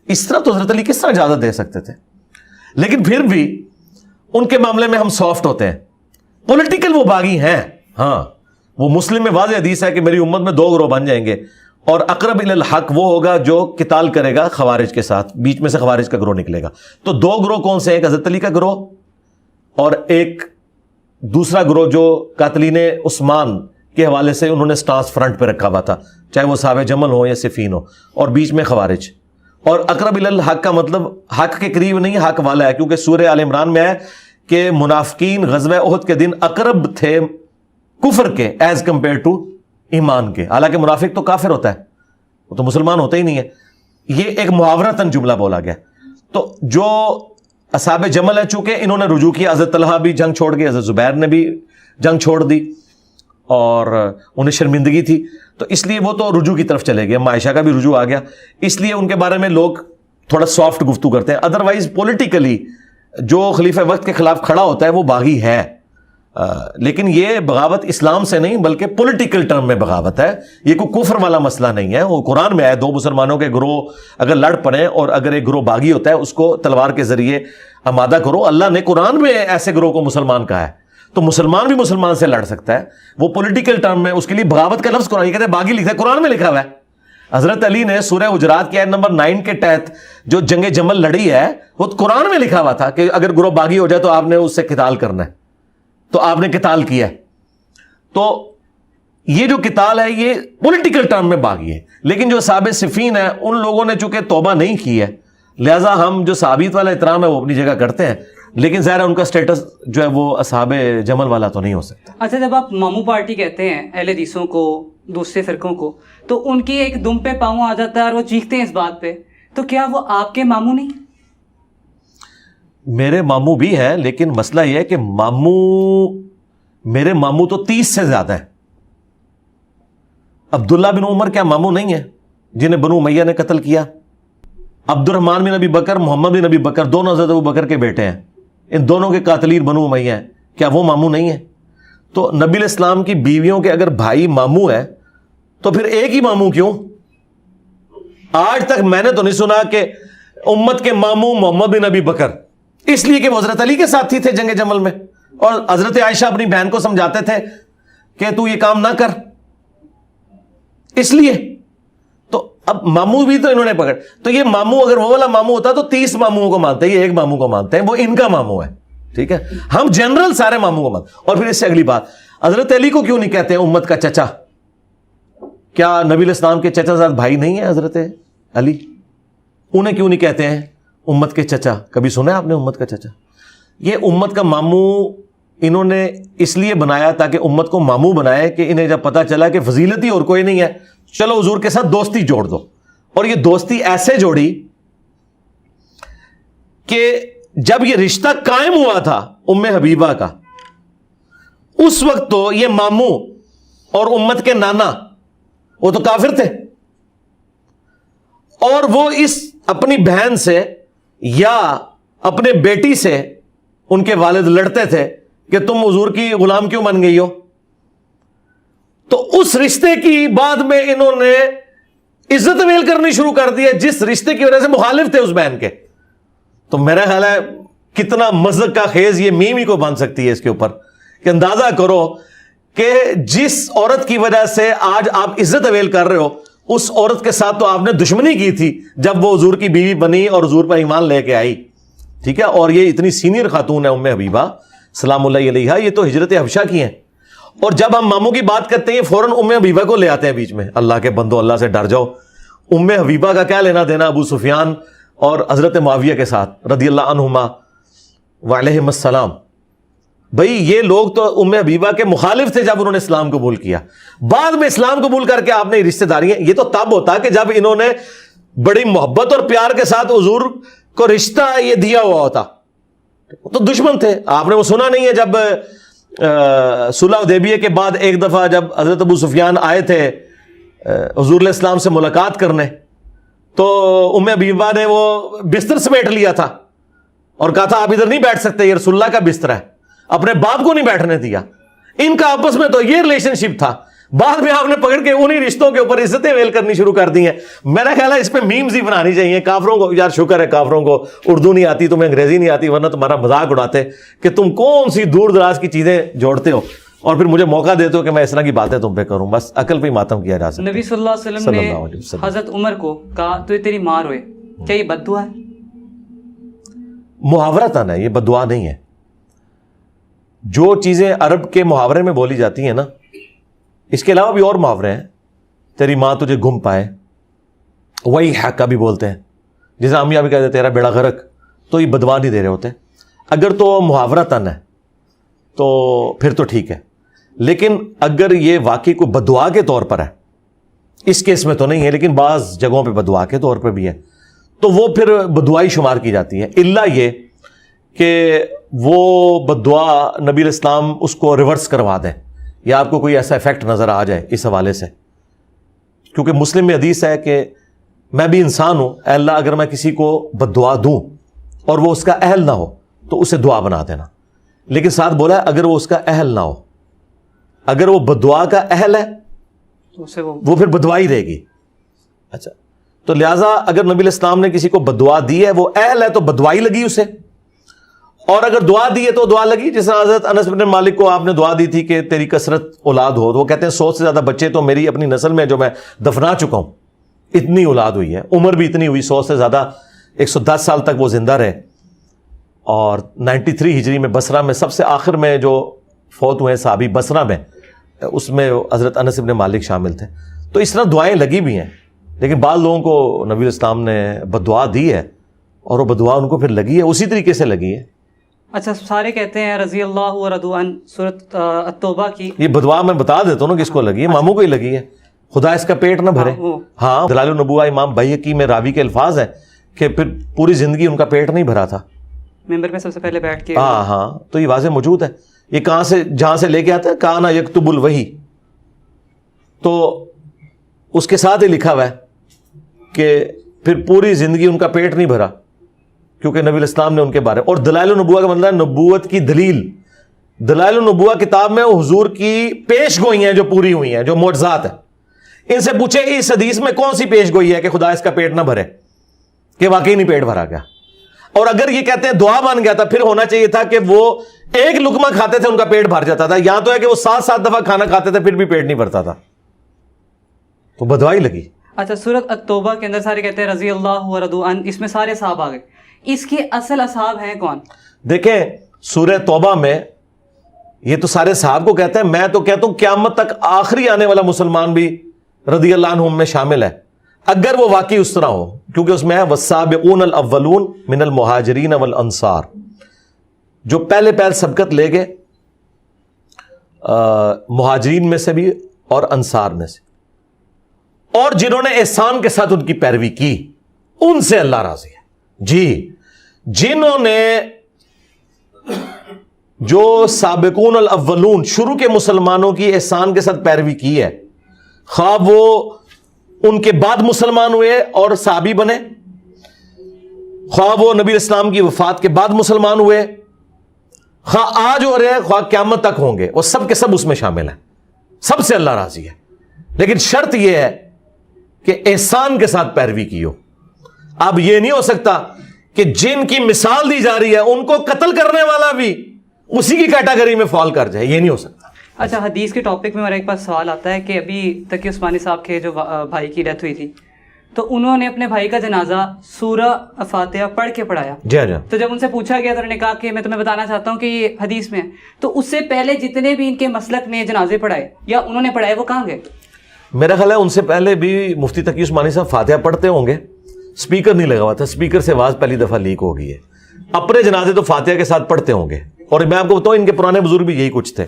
Speaker 2: اس طرح تو حضرت علی کس طرح اجازت دے سکتے تھے؟ لیکن پھر بھی ان کے معاملے میں ہم سافٹ ہوتے ہیں. پولیٹیکل وہ باغی ہیں. ہاں وہ مسلم میں واضح حدیث ہے کہ میری امت میں 2 گروہ بن جائیں گے، اور اقرب الی الحق وہ ہوگا جو قتال کرے گا خوارج کے ساتھ، بیچ میں سے خوارج کا گروہ نکلے گا. تو 2 گروہ کون سے ہیں؟ ایک حضرت علی کا گروہ اور ایک دوسرا گروہ جو قاتلین عثمان کے حوالے سے انہوں نے سٹانس فرنٹ پہ رکھا ہوا تھا، چاہے وہ صحابہ جمل ہو یا صفین ہو، اور بیچ میں خوارج. اور اقرب الی الحق کا مطلب حق کے قریب نہیں، حق والا ہے، کیونکہ سورہ آل عمران میں ہے کہ منافقین غزوہ احد کے دن اقرب تھے کفر کے ایز کمپیئر ٹو ایمان کے. حالانکہ منافق تو کافر ہوتا ہے، وہ تو مسلمان ہوتا ہی نہیں ہے. یہ ایک محاورتاً جملہ بولا گیا. تو جو اصحاب جمل ہے چونکہ انہوں نے رجوع کیا، حضرت طلحہ بھی جنگ چھوڑ گئے، حضرت زبیر نے بھی جنگ چھوڑ دی اور انہیں شرمندگی تھی، تو اس لیے وہ تو رجوع کی طرف چلے گئے. عائشہ کا بھی رجوع آ گیا، اس لیے ان کے بارے میں لوگ تھوڑا سافٹ گفتگو کرتے ہیں. ادروائز پولیٹیکلی جو خلیفہ وقت کے خلاف کھڑا ہوتا ہے وہ باغی ہے. لیکن یہ بغاوت اسلام سے نہیں بلکہ پولیٹیکل ٹرم میں بغاوت ہے. یہ کوئی کفر والا مسئلہ نہیں ہے. وہ قرآن میں ہے 2 مسلمانوں کے گروہ اگر لڑ پڑیں اور اگر ایک گروہ باغی ہوتا ہے اس کو تلوار کے ذریعے آمادہ کرو. اللہ نے قرآن میں ایسے گروہ کو مسلمان کہا ہے، تو مسلمان بھی مسلمان سے لڑ سکتا ہے. وہ پولیٹیکل ٹرم میں اس کے لیے بغاوت کا لفظ قرآن، یہ کہتے ہیں باغی لکھا ہے، قرآن میں لکھا ہوا ہے. حضرت علی نے سورہ حجرات کی آیت نمبر 9 کے تحت جو جنگ جمل لڑی ہے وہ قرآن میں لکھا ہوا تھا کہ اگر گروہ باغی ہو جائے تو آپ نے اس سے قتال کرنا ہے، تو آپ نے قتال کیا ہے. تو یہ جو قتال ہے یہ پولیٹیکل ٹرم میں باغی ہے، لیکن جو اصحاب صفین ہیں ان لوگوں نے چونکہ توبہ نہیں کی ہے، لہٰذا ہم جو صحابیت والا احترام ہے وہ اپنی جگہ کرتے ہیں، لیکن ظاہر ہے ان کا سٹیٹس جو ہے وہ اصحاب جمل والا تو نہیں ہو سکتا۔
Speaker 1: اچھا، جب آپ ماموں پارٹی کہتے ہیں اہل حدیثوں کو، دوسرے فرقوں کو، تو ان کی ایک دم پہ پاؤں آ جاتا ہے اور وہ چیختے ہیں اس بات پہ، تو کیا وہ آپ کے ماموں نہیں؟
Speaker 2: میرے ماموں بھی ہیں، لیکن مسئلہ یہ ہے کہ میرے ماموں تو 30 سے زیادہ ہیں۔ عبداللہ بن عمر کیا ماموں نہیں ہیں جنہیں بنو امیہ نے قتل کیا؟ عبد الرحمن بن ابی بکر، محمد بن ابی بکر، دونوں حضرت ابو بکر کے بیٹے ہیں، ان دونوں کے قاتلین بنو امیہ ہیں، کیا وہ ماموں نہیں ہیں؟ تو نبی علیہ السلام کی بیویوں کے اگر بھائی ماموں ہیں تو پھر ایک ہی ماموں کیوں؟ آج تک میں نے تو نہیں سنا کہ امت کے ماموں محمد بن ابی بکر، اس لیے کہ وہ حضرت علی کے ساتھی تھے جنگ جمل میں، اور حضرت عائشہ اپنی بہن کو سمجھاتے تھے کہ تو یہ کام نہ کر، اس لیے تو اب ماموں بھی تو انہوں نے پکڑ، تو یہ ماموں اگر وہ والا ماموں ہوتا تو 30 ماموں کو مانتے ہیں، یہ ایک ماموں کو مانتے ہیں، وہ ان کا ماموں ہے، ٹھیک ہے؟ ہم جنرل سارے ماموں کو مانتے ہیں۔ اور پھر اس سے اگلی بات، حضرت علی کو کیوں نہیں کہتے ہیں امت کا چچا؟ کیا نبی علیہ السلام کے چچا زاد بھائی نہیں ہیں حضرت علی؟ انہیں کیوں نہیں کہتے ہیں امت کے چچا؟ کبھی سنا ہے آپ نے امت کا چچا؟ یہ امت کا ماموں انہوں نے اس لیے بنایا تاکہ امت کو ماموں بنائے کہ انہیں جب پتا چلا کہ فضیلتی اور کوئی نہیں ہے، چلو حضور کے ساتھ دوستی جوڑ دو۔ اور یہ دوستی ایسے جوڑی کہ جب یہ رشتہ قائم ہوا تھا ام حبیبہ کا، اس وقت تو یہ ماموں اور امت کے نانا وہ تو کافر تھے، اور وہ اس اپنی بہن سے یا اپنے بیٹی سے ان کے والد لڑتے تھے کہ تم حضور کی غلام کیوں بن گئی ہو؟ تو اس رشتے کی بعد میں انہوں نے عزت ویل کرنی شروع کر دی ہے جس رشتے کی وجہ سے مخالف تھے اس بہن کے۔ تو میرا خیال ہے کتنا مذہب کا خیز یہ میم ہی کو بن سکتی ہے اس کے اوپر، کہ اندازہ کرو کہ جس عورت کی وجہ سے آج آپ عزت ویل کر رہے ہو، اس عورت کے ساتھ تو آپ نے دشمنی کی تھی جب وہ حضور کی بیوی بنی اور حضور پر ایمان لے کے آئی، ٹھیک ہے؟ اور یہ اتنی سینئر خاتون ہے ام حبیبہ سلام اللہ علیہا، یہ تو ہجرت حبشہ کی ہیں، اور جب ہم ماموں کی بات کرتے ہیں فوراً ام حبیبہ کو لے آتے ہیں بیچ میں۔ اللہ کے بندو، اللہ سے ڈر جاؤ، ام حبیبہ کا کیا لینا دینا ابو سفیان اور حضرت معاویہ کے ساتھ رضی اللہ عنہما وعلیہم السلام؟ بھئی یہ لوگ تو ام حبیبہ کے مخالف تھے جب انہوں نے اسلام قبول کیا، بعد میں اسلام قبول کر کے آپ نے رشتہ داریاں، یہ تو تب ہوتا کہ جب انہوں نے بڑی محبت اور پیار کے ساتھ حضور کو رشتہ یہ دیا ہوا ہوتا، تو دشمن تھے۔ آپ نے وہ سنا نہیں ہے جب صلح حدیبیہ کے بعد ایک دفعہ جب حضرت ابو سفیان آئے تھے حضور علیہ السلام سے ملاقات کرنے، تو ام حبیبہ نے وہ بستر سمیٹ لیا تھا اور کہا تھا آپ ادھر نہیں بیٹھ سکتے، یہ رسول اللہ کا بستر ہے، اپنے باپ کو نہیں بیٹھنے دیا۔ ان کا آپس میں تو یہ ریلیشن شپ تھا، بعد میں آپ نے پکڑ کے انہی رشتوں کے اوپر عزتیں ویل کرنی شروع کر دی ہیں۔ میرا خیال ہے اس پہ میمز ہی بنانی چاہیے۔ کافروں کو یار شکر ہے کافروں کو اردو نہیں آتی، تمہیں انگریزی نہیں آتی، ورنہ تمہارا مذاق اڑاتے کہ تم کون سی دور دراز کی چیزیں جوڑتے ہو اور پھر مجھے موقع دیتے ہو کہ میں اس طرح کی باتیں تم پہ کروں۔ بس عقل پہ ہی ماتم کیا جا سکتا ہے۔
Speaker 1: نبی صلی اللہ علیہ وسلم نے حضرت عمر کو کہا تو یہ تیری مار ہوئے، کیا یہ بد دعا ہے؟
Speaker 2: محاورتاً ہے، یہ بد دعا نہیں ہے۔ جو چیزیں عرب کے محاورے میں بولی جاتی ہیں نا، اس کے علاوہ بھی اور محاورے ہیں، تیری ماں تجھے گم پائے، وہی حق کا بھی بولتے ہیں، جیسے ہم یہاں بھی کہتے ہیں تیرا بیڑا غرق، تو یہ بدوا نہیں دے رہے ہوتے۔ اگر تو محاورتاً ہے تو پھر تو ٹھیک ہے، لیکن اگر یہ واقعی کوئی بدوا کے طور پر ہے، اس کیس میں تو نہیں ہے لیکن بعض جگہوں پہ بدوا کے طور پہ بھی ہے، تو وہ پھر بدوائی شمار کی جاتی ہے، الا یہ کہ وہ بدعا نبی علیہ السلام اس کو ریورس کروا دیں یا آپ کو کوئی ایسا افیکٹ نظر آ جائے اس حوالے سے، کیونکہ مسلم میں حدیث ہے کہ میں بھی انسان ہوں، اے اللہ اگر میں کسی کو بدعا دوں اور وہ اس کا اہل نہ ہو تو اسے دعا بنا دینا، لیکن ساتھ بولا ہے اگر وہ اس کا اہل نہ ہو، اگر وہ بدعا کا اہل ہے
Speaker 1: تو اسے
Speaker 2: وہ پھر بدعا رہے گی۔ اچھا، تو لہٰذا اگر نبی علیہ السلام نے کسی کو بدعا دی ہے، وہ اہل ہے تو بدعا لگی اسے، اور اگر دعا دی ہے تو دعا لگی۔ جیسے حضرت انس بن مالک کو آپ نے دعا دی تھی کہ تیری کثرت اولاد ہو، تو وہ کہتے ہیں 100 سے زیادہ بچے تو میری اپنی نسل میں جو میں دفنا چکا ہوں اتنی اولاد ہوئی ہے، عمر بھی اتنی ہوئی، 100 سے زیادہ 110 سال تک وہ زندہ رہے، اور 93 ہجری میں بصرہ میں سب سے آخر میں جو فوت ہوئے صحابی بصرہ میں، اس میں حضرت انس ابن مالک شامل تھے. تو اس طرح دعائیں لگی بھی ہیں, لیکن بعض لوگوں کو نبی الاسلام نے بدعا دی ہے اور وہ بدعا ان کو پھر لگی ہے, اسی طریقے سے لگی ہے.
Speaker 1: اچھا, سارے کہتے ہیں رضی اللہ و رضوا عنہ سورۃ التوبہ کی,
Speaker 2: یہ بدعا میں بتا دیتا ہوں نا کس کو لگی ہے, ماموں کو ہی لگی ہے, خدا اس کا پیٹ نہ بھرے. ہاں, دلائل النبوہ امام بہقی میں راوی کے الفاظ ہیں کہ پھر پوری زندگی ان کا پیٹ نہیں بھرا تھا,
Speaker 1: ممبر پہ سب سے پہلے بیٹھ کے.
Speaker 2: ہاں, تو یہ واضح موجود ہے. یہ کہاں سے, جہاں سے لے کے آتا ہے کانا یکتب الوحی, تو اس کے ساتھ ہی لکھا ہوا ہے کہ پھر پوری زندگی ان کا پیٹ نہیں بھرا, کیونکہ نبی الاسلام نے ان کے بارے. اور دلائل النبوہ کا مطلب ہے نبوت کی دلیل. دلائل النبوہ کتاب میں حضور کی پیش گوئی ہیں جو پوری ہوئی ہیں, جو معجزات ہیں. ان سے پوچھے کہ اس حدیث میں کون سی پیش گوئی ہے کہ خدا اس کا پیٹ نہ بھرے, کہ واقعی نہیں پیٹ بھرا گیا. اور اگر یہ کہتے ہیں دعا بن گیا تھا, پھر ہونا چاہیے تھا کہ وہ ایک لقمہ کھاتے تھے ان کا پیٹ بھر جاتا تھا. یہاں تو ہے کہ وہ 7 دفعہ کھانا کھاتے تھے پھر بھی پیٹ نہیں بھرتا تھا, تو بدوائی لگی.
Speaker 1: اچھا, سورۃ التوبہ کے اندر سارے کہتے ہیں رضی اللہ و رضوا عنہ, اس میں سارے صحابہ آ گئے, اس کے اصل اصحاب ہیں کون؟
Speaker 2: دیکھیں سورہ توبہ میں یہ تو سارے صحاب کو کہتے ہیں, میں تو کہتا ہوں قیامت تک آخری آنے والا مسلمان بھی رضی اللہ عنہم میں شامل ہے, اگر وہ واقعی اس طرح ہو, کیونکہ اس میں ہے والسابقون الاولون من المہاجرین والانصار, جو پہلے سبقت لے گئے مہاجرین میں سے بھی اور انصار میں سے, اور جنہوں نے احسان کے ساتھ ان کی پیروی کی, ان سے اللہ راضی ہے. جی, جنہوں نے جو سابقون الاولون شروع کے مسلمانوں کی احسان کے ساتھ پیروی کی ہے, خواہ وہ ان کے بعد مسلمان ہوئے اور صحابی بنے, خواہ وہ نبی اسلام کی وفات کے بعد مسلمان ہوئے, خواہ آج ہو رہے ہیں خواہ قیامت تک ہوں گے, اور سب کے سب اس میں شامل ہیں, سب سے اللہ راضی ہے. لیکن شرط یہ ہے کہ احسان کے ساتھ پیروی کی ہو. اب یہ نہیں ہو سکتا کہ جن کی مثال دی جا رہی ہے ان کو قتل کرنے والا بھی اسی کی کیٹیگری میں فال کر جائے, یہ نہیں ہو سکتا.
Speaker 1: اچھا, حدیث کے ٹاپک میں میرا ایک پاس سوال آتا ہے کہ ابھی تقی عثمانی صاحب کے جو بھائی کی ڈیتھ ہوئی تھی, تو انہوں نے اپنے بھائی کا جنازہ سورہ فاتحہ پڑھ کے پڑھایا.
Speaker 2: جی جی.
Speaker 1: تو جب ان سے پوچھا گیا تو انہوں نے کہا کہ میں تمہیں بتانا چاہتا ہوں کہ یہ حدیث میں ہے. تو اس سے پہلے جتنے بھی ان کے مسلک نے جنازے پڑھائے یا انہوں نے پڑھائے, وہ کہاں گئے؟
Speaker 2: میرا خیال ہے ان سے پہلے بھی مفتی تقی عثمانی صاحب فاتحہ پڑھتے ہوں گے, اسپیکر نہیں لگا ہوا تھا, اسپیکر سے آواز پہلی دفعہ لیک ہو گئی ہے. اپنے جنازے تو فاتحہ کے ساتھ پڑھتے ہوں گے, اور میں آپ کو بتاؤں ان کے پرانے بزرگ بھی یہی کچھ تھے.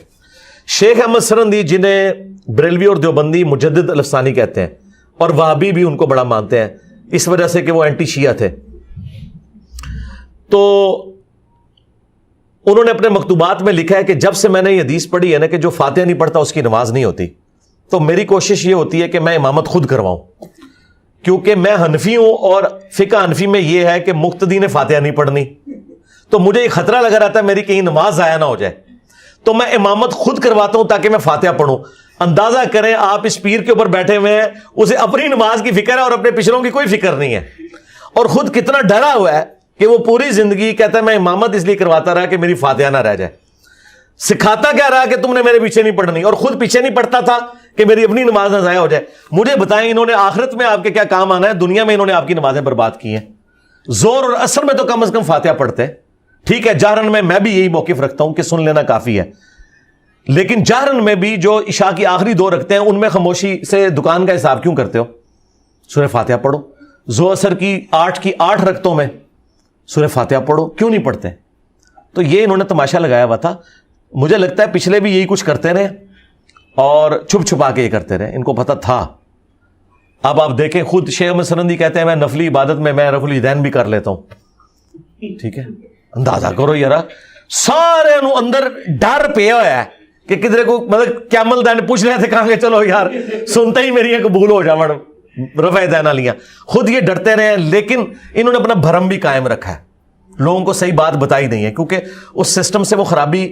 Speaker 2: شیخ احمد سرندی, جنہیں بریلوی اور دیوبندی مجدد الافسانی کہتے ہیں, اور وہابی بھی ان کو بڑا مانتے ہیں اس وجہ سے کہ وہ اینٹی شیعہ تھے, تو انہوں نے اپنے مکتوبات میں لکھا ہے کہ جب سے میں نے یہ حدیث پڑھی ہے نا کہ جو فاتحہ نہیں پڑھتا اس کی نماز نہیں ہوتی, تو میری کوشش یہ ہوتی ہے کہ میں امامت خود کرواؤں, کیونکہ میں حنفی ہوں اور فقہ حنفی میں یہ ہے کہ مقتدی نے فاتحہ نہیں پڑھنی, تو مجھے ایک خطرہ لگا رہتا ہے میری کہیں نماز ضائع نہ ہو جائے, تو میں امامت خود کرواتا ہوں تاکہ میں فاتحہ پڑھوں. اندازہ کریں آپ اس پیر کے اوپر بیٹھے ہوئے ہیں, اسے اپنی نماز کی فکر ہے اور اپنے پچھلوں کی کوئی فکر نہیں ہے, اور خود کتنا ڈرا ہوا ہے کہ وہ پوری زندگی کہتا ہے میں امامت اس لیے کرواتا رہا کہ میری فاتحہ نہ رہ جائے. سکھاتا کیا رہا کہ تم نے میرے پیچھے نہیں پڑھنی, اور خود پیچھے نہیں پڑھتا تھا کہ میری اپنی نماز نہ ضائع ہو جائے. مجھے بتائیں انہوں نے آخرت میں آپ کے کیا کام آنا ہے, دنیا میں انہوں نے آپ کی نمازیں برباد کی ہیں. زور اور اثر میں تو کم از کم فاتحہ پڑھتے, ٹھیک ہے, جہرن میں بھی یہی موقف رکھتا ہوں کہ سن لینا کافی ہے, لیکن جہرن میں بھی جو عشاء کی آخری 2 رکھتے ہیں ان میں خاموشی سے دکان کا حساب کیوں کرتے ہو؟ سورہ فاتحہ پڑھو. زو اثر کی 8 رکعتوں میں سورہ فاتحہ پڑھو, کیوں نہیں پڑھتے؟ تو یہ انہوں نے تماشا لگایا ہوا تھا. مجھے لگتا ہے پچھلے بھی یہی کچھ کرتے رہے اور چھپ چھپا کے یہ کرتے رہے, ان کو پتہ تھا. اب آپ دیکھیں خود شیخ احمد سرندی کہتے ہیں میں نفلی عبادت میں رفع الیدین بھی کر لیتا ہوں, ٹھیک ہے, اندازہ کرو یار, سارے اندر ڈر پیا ہوا ہے کہ کدھر کو مطلب قیامت دین پوچھ رہے تھے کہاں کہ چلو یار سنتے ہی میری قبول ہو جاوڑ رفع دین لیاں, خود یہ ڈرتے رہے ہیں, لیکن انہوں نے اپنا بھرم بھی قائم رکھا ہے, لوگوں کو صحیح بات بتائی نہیں ہے, کیونکہ اس سسٹم سے وہ خرابی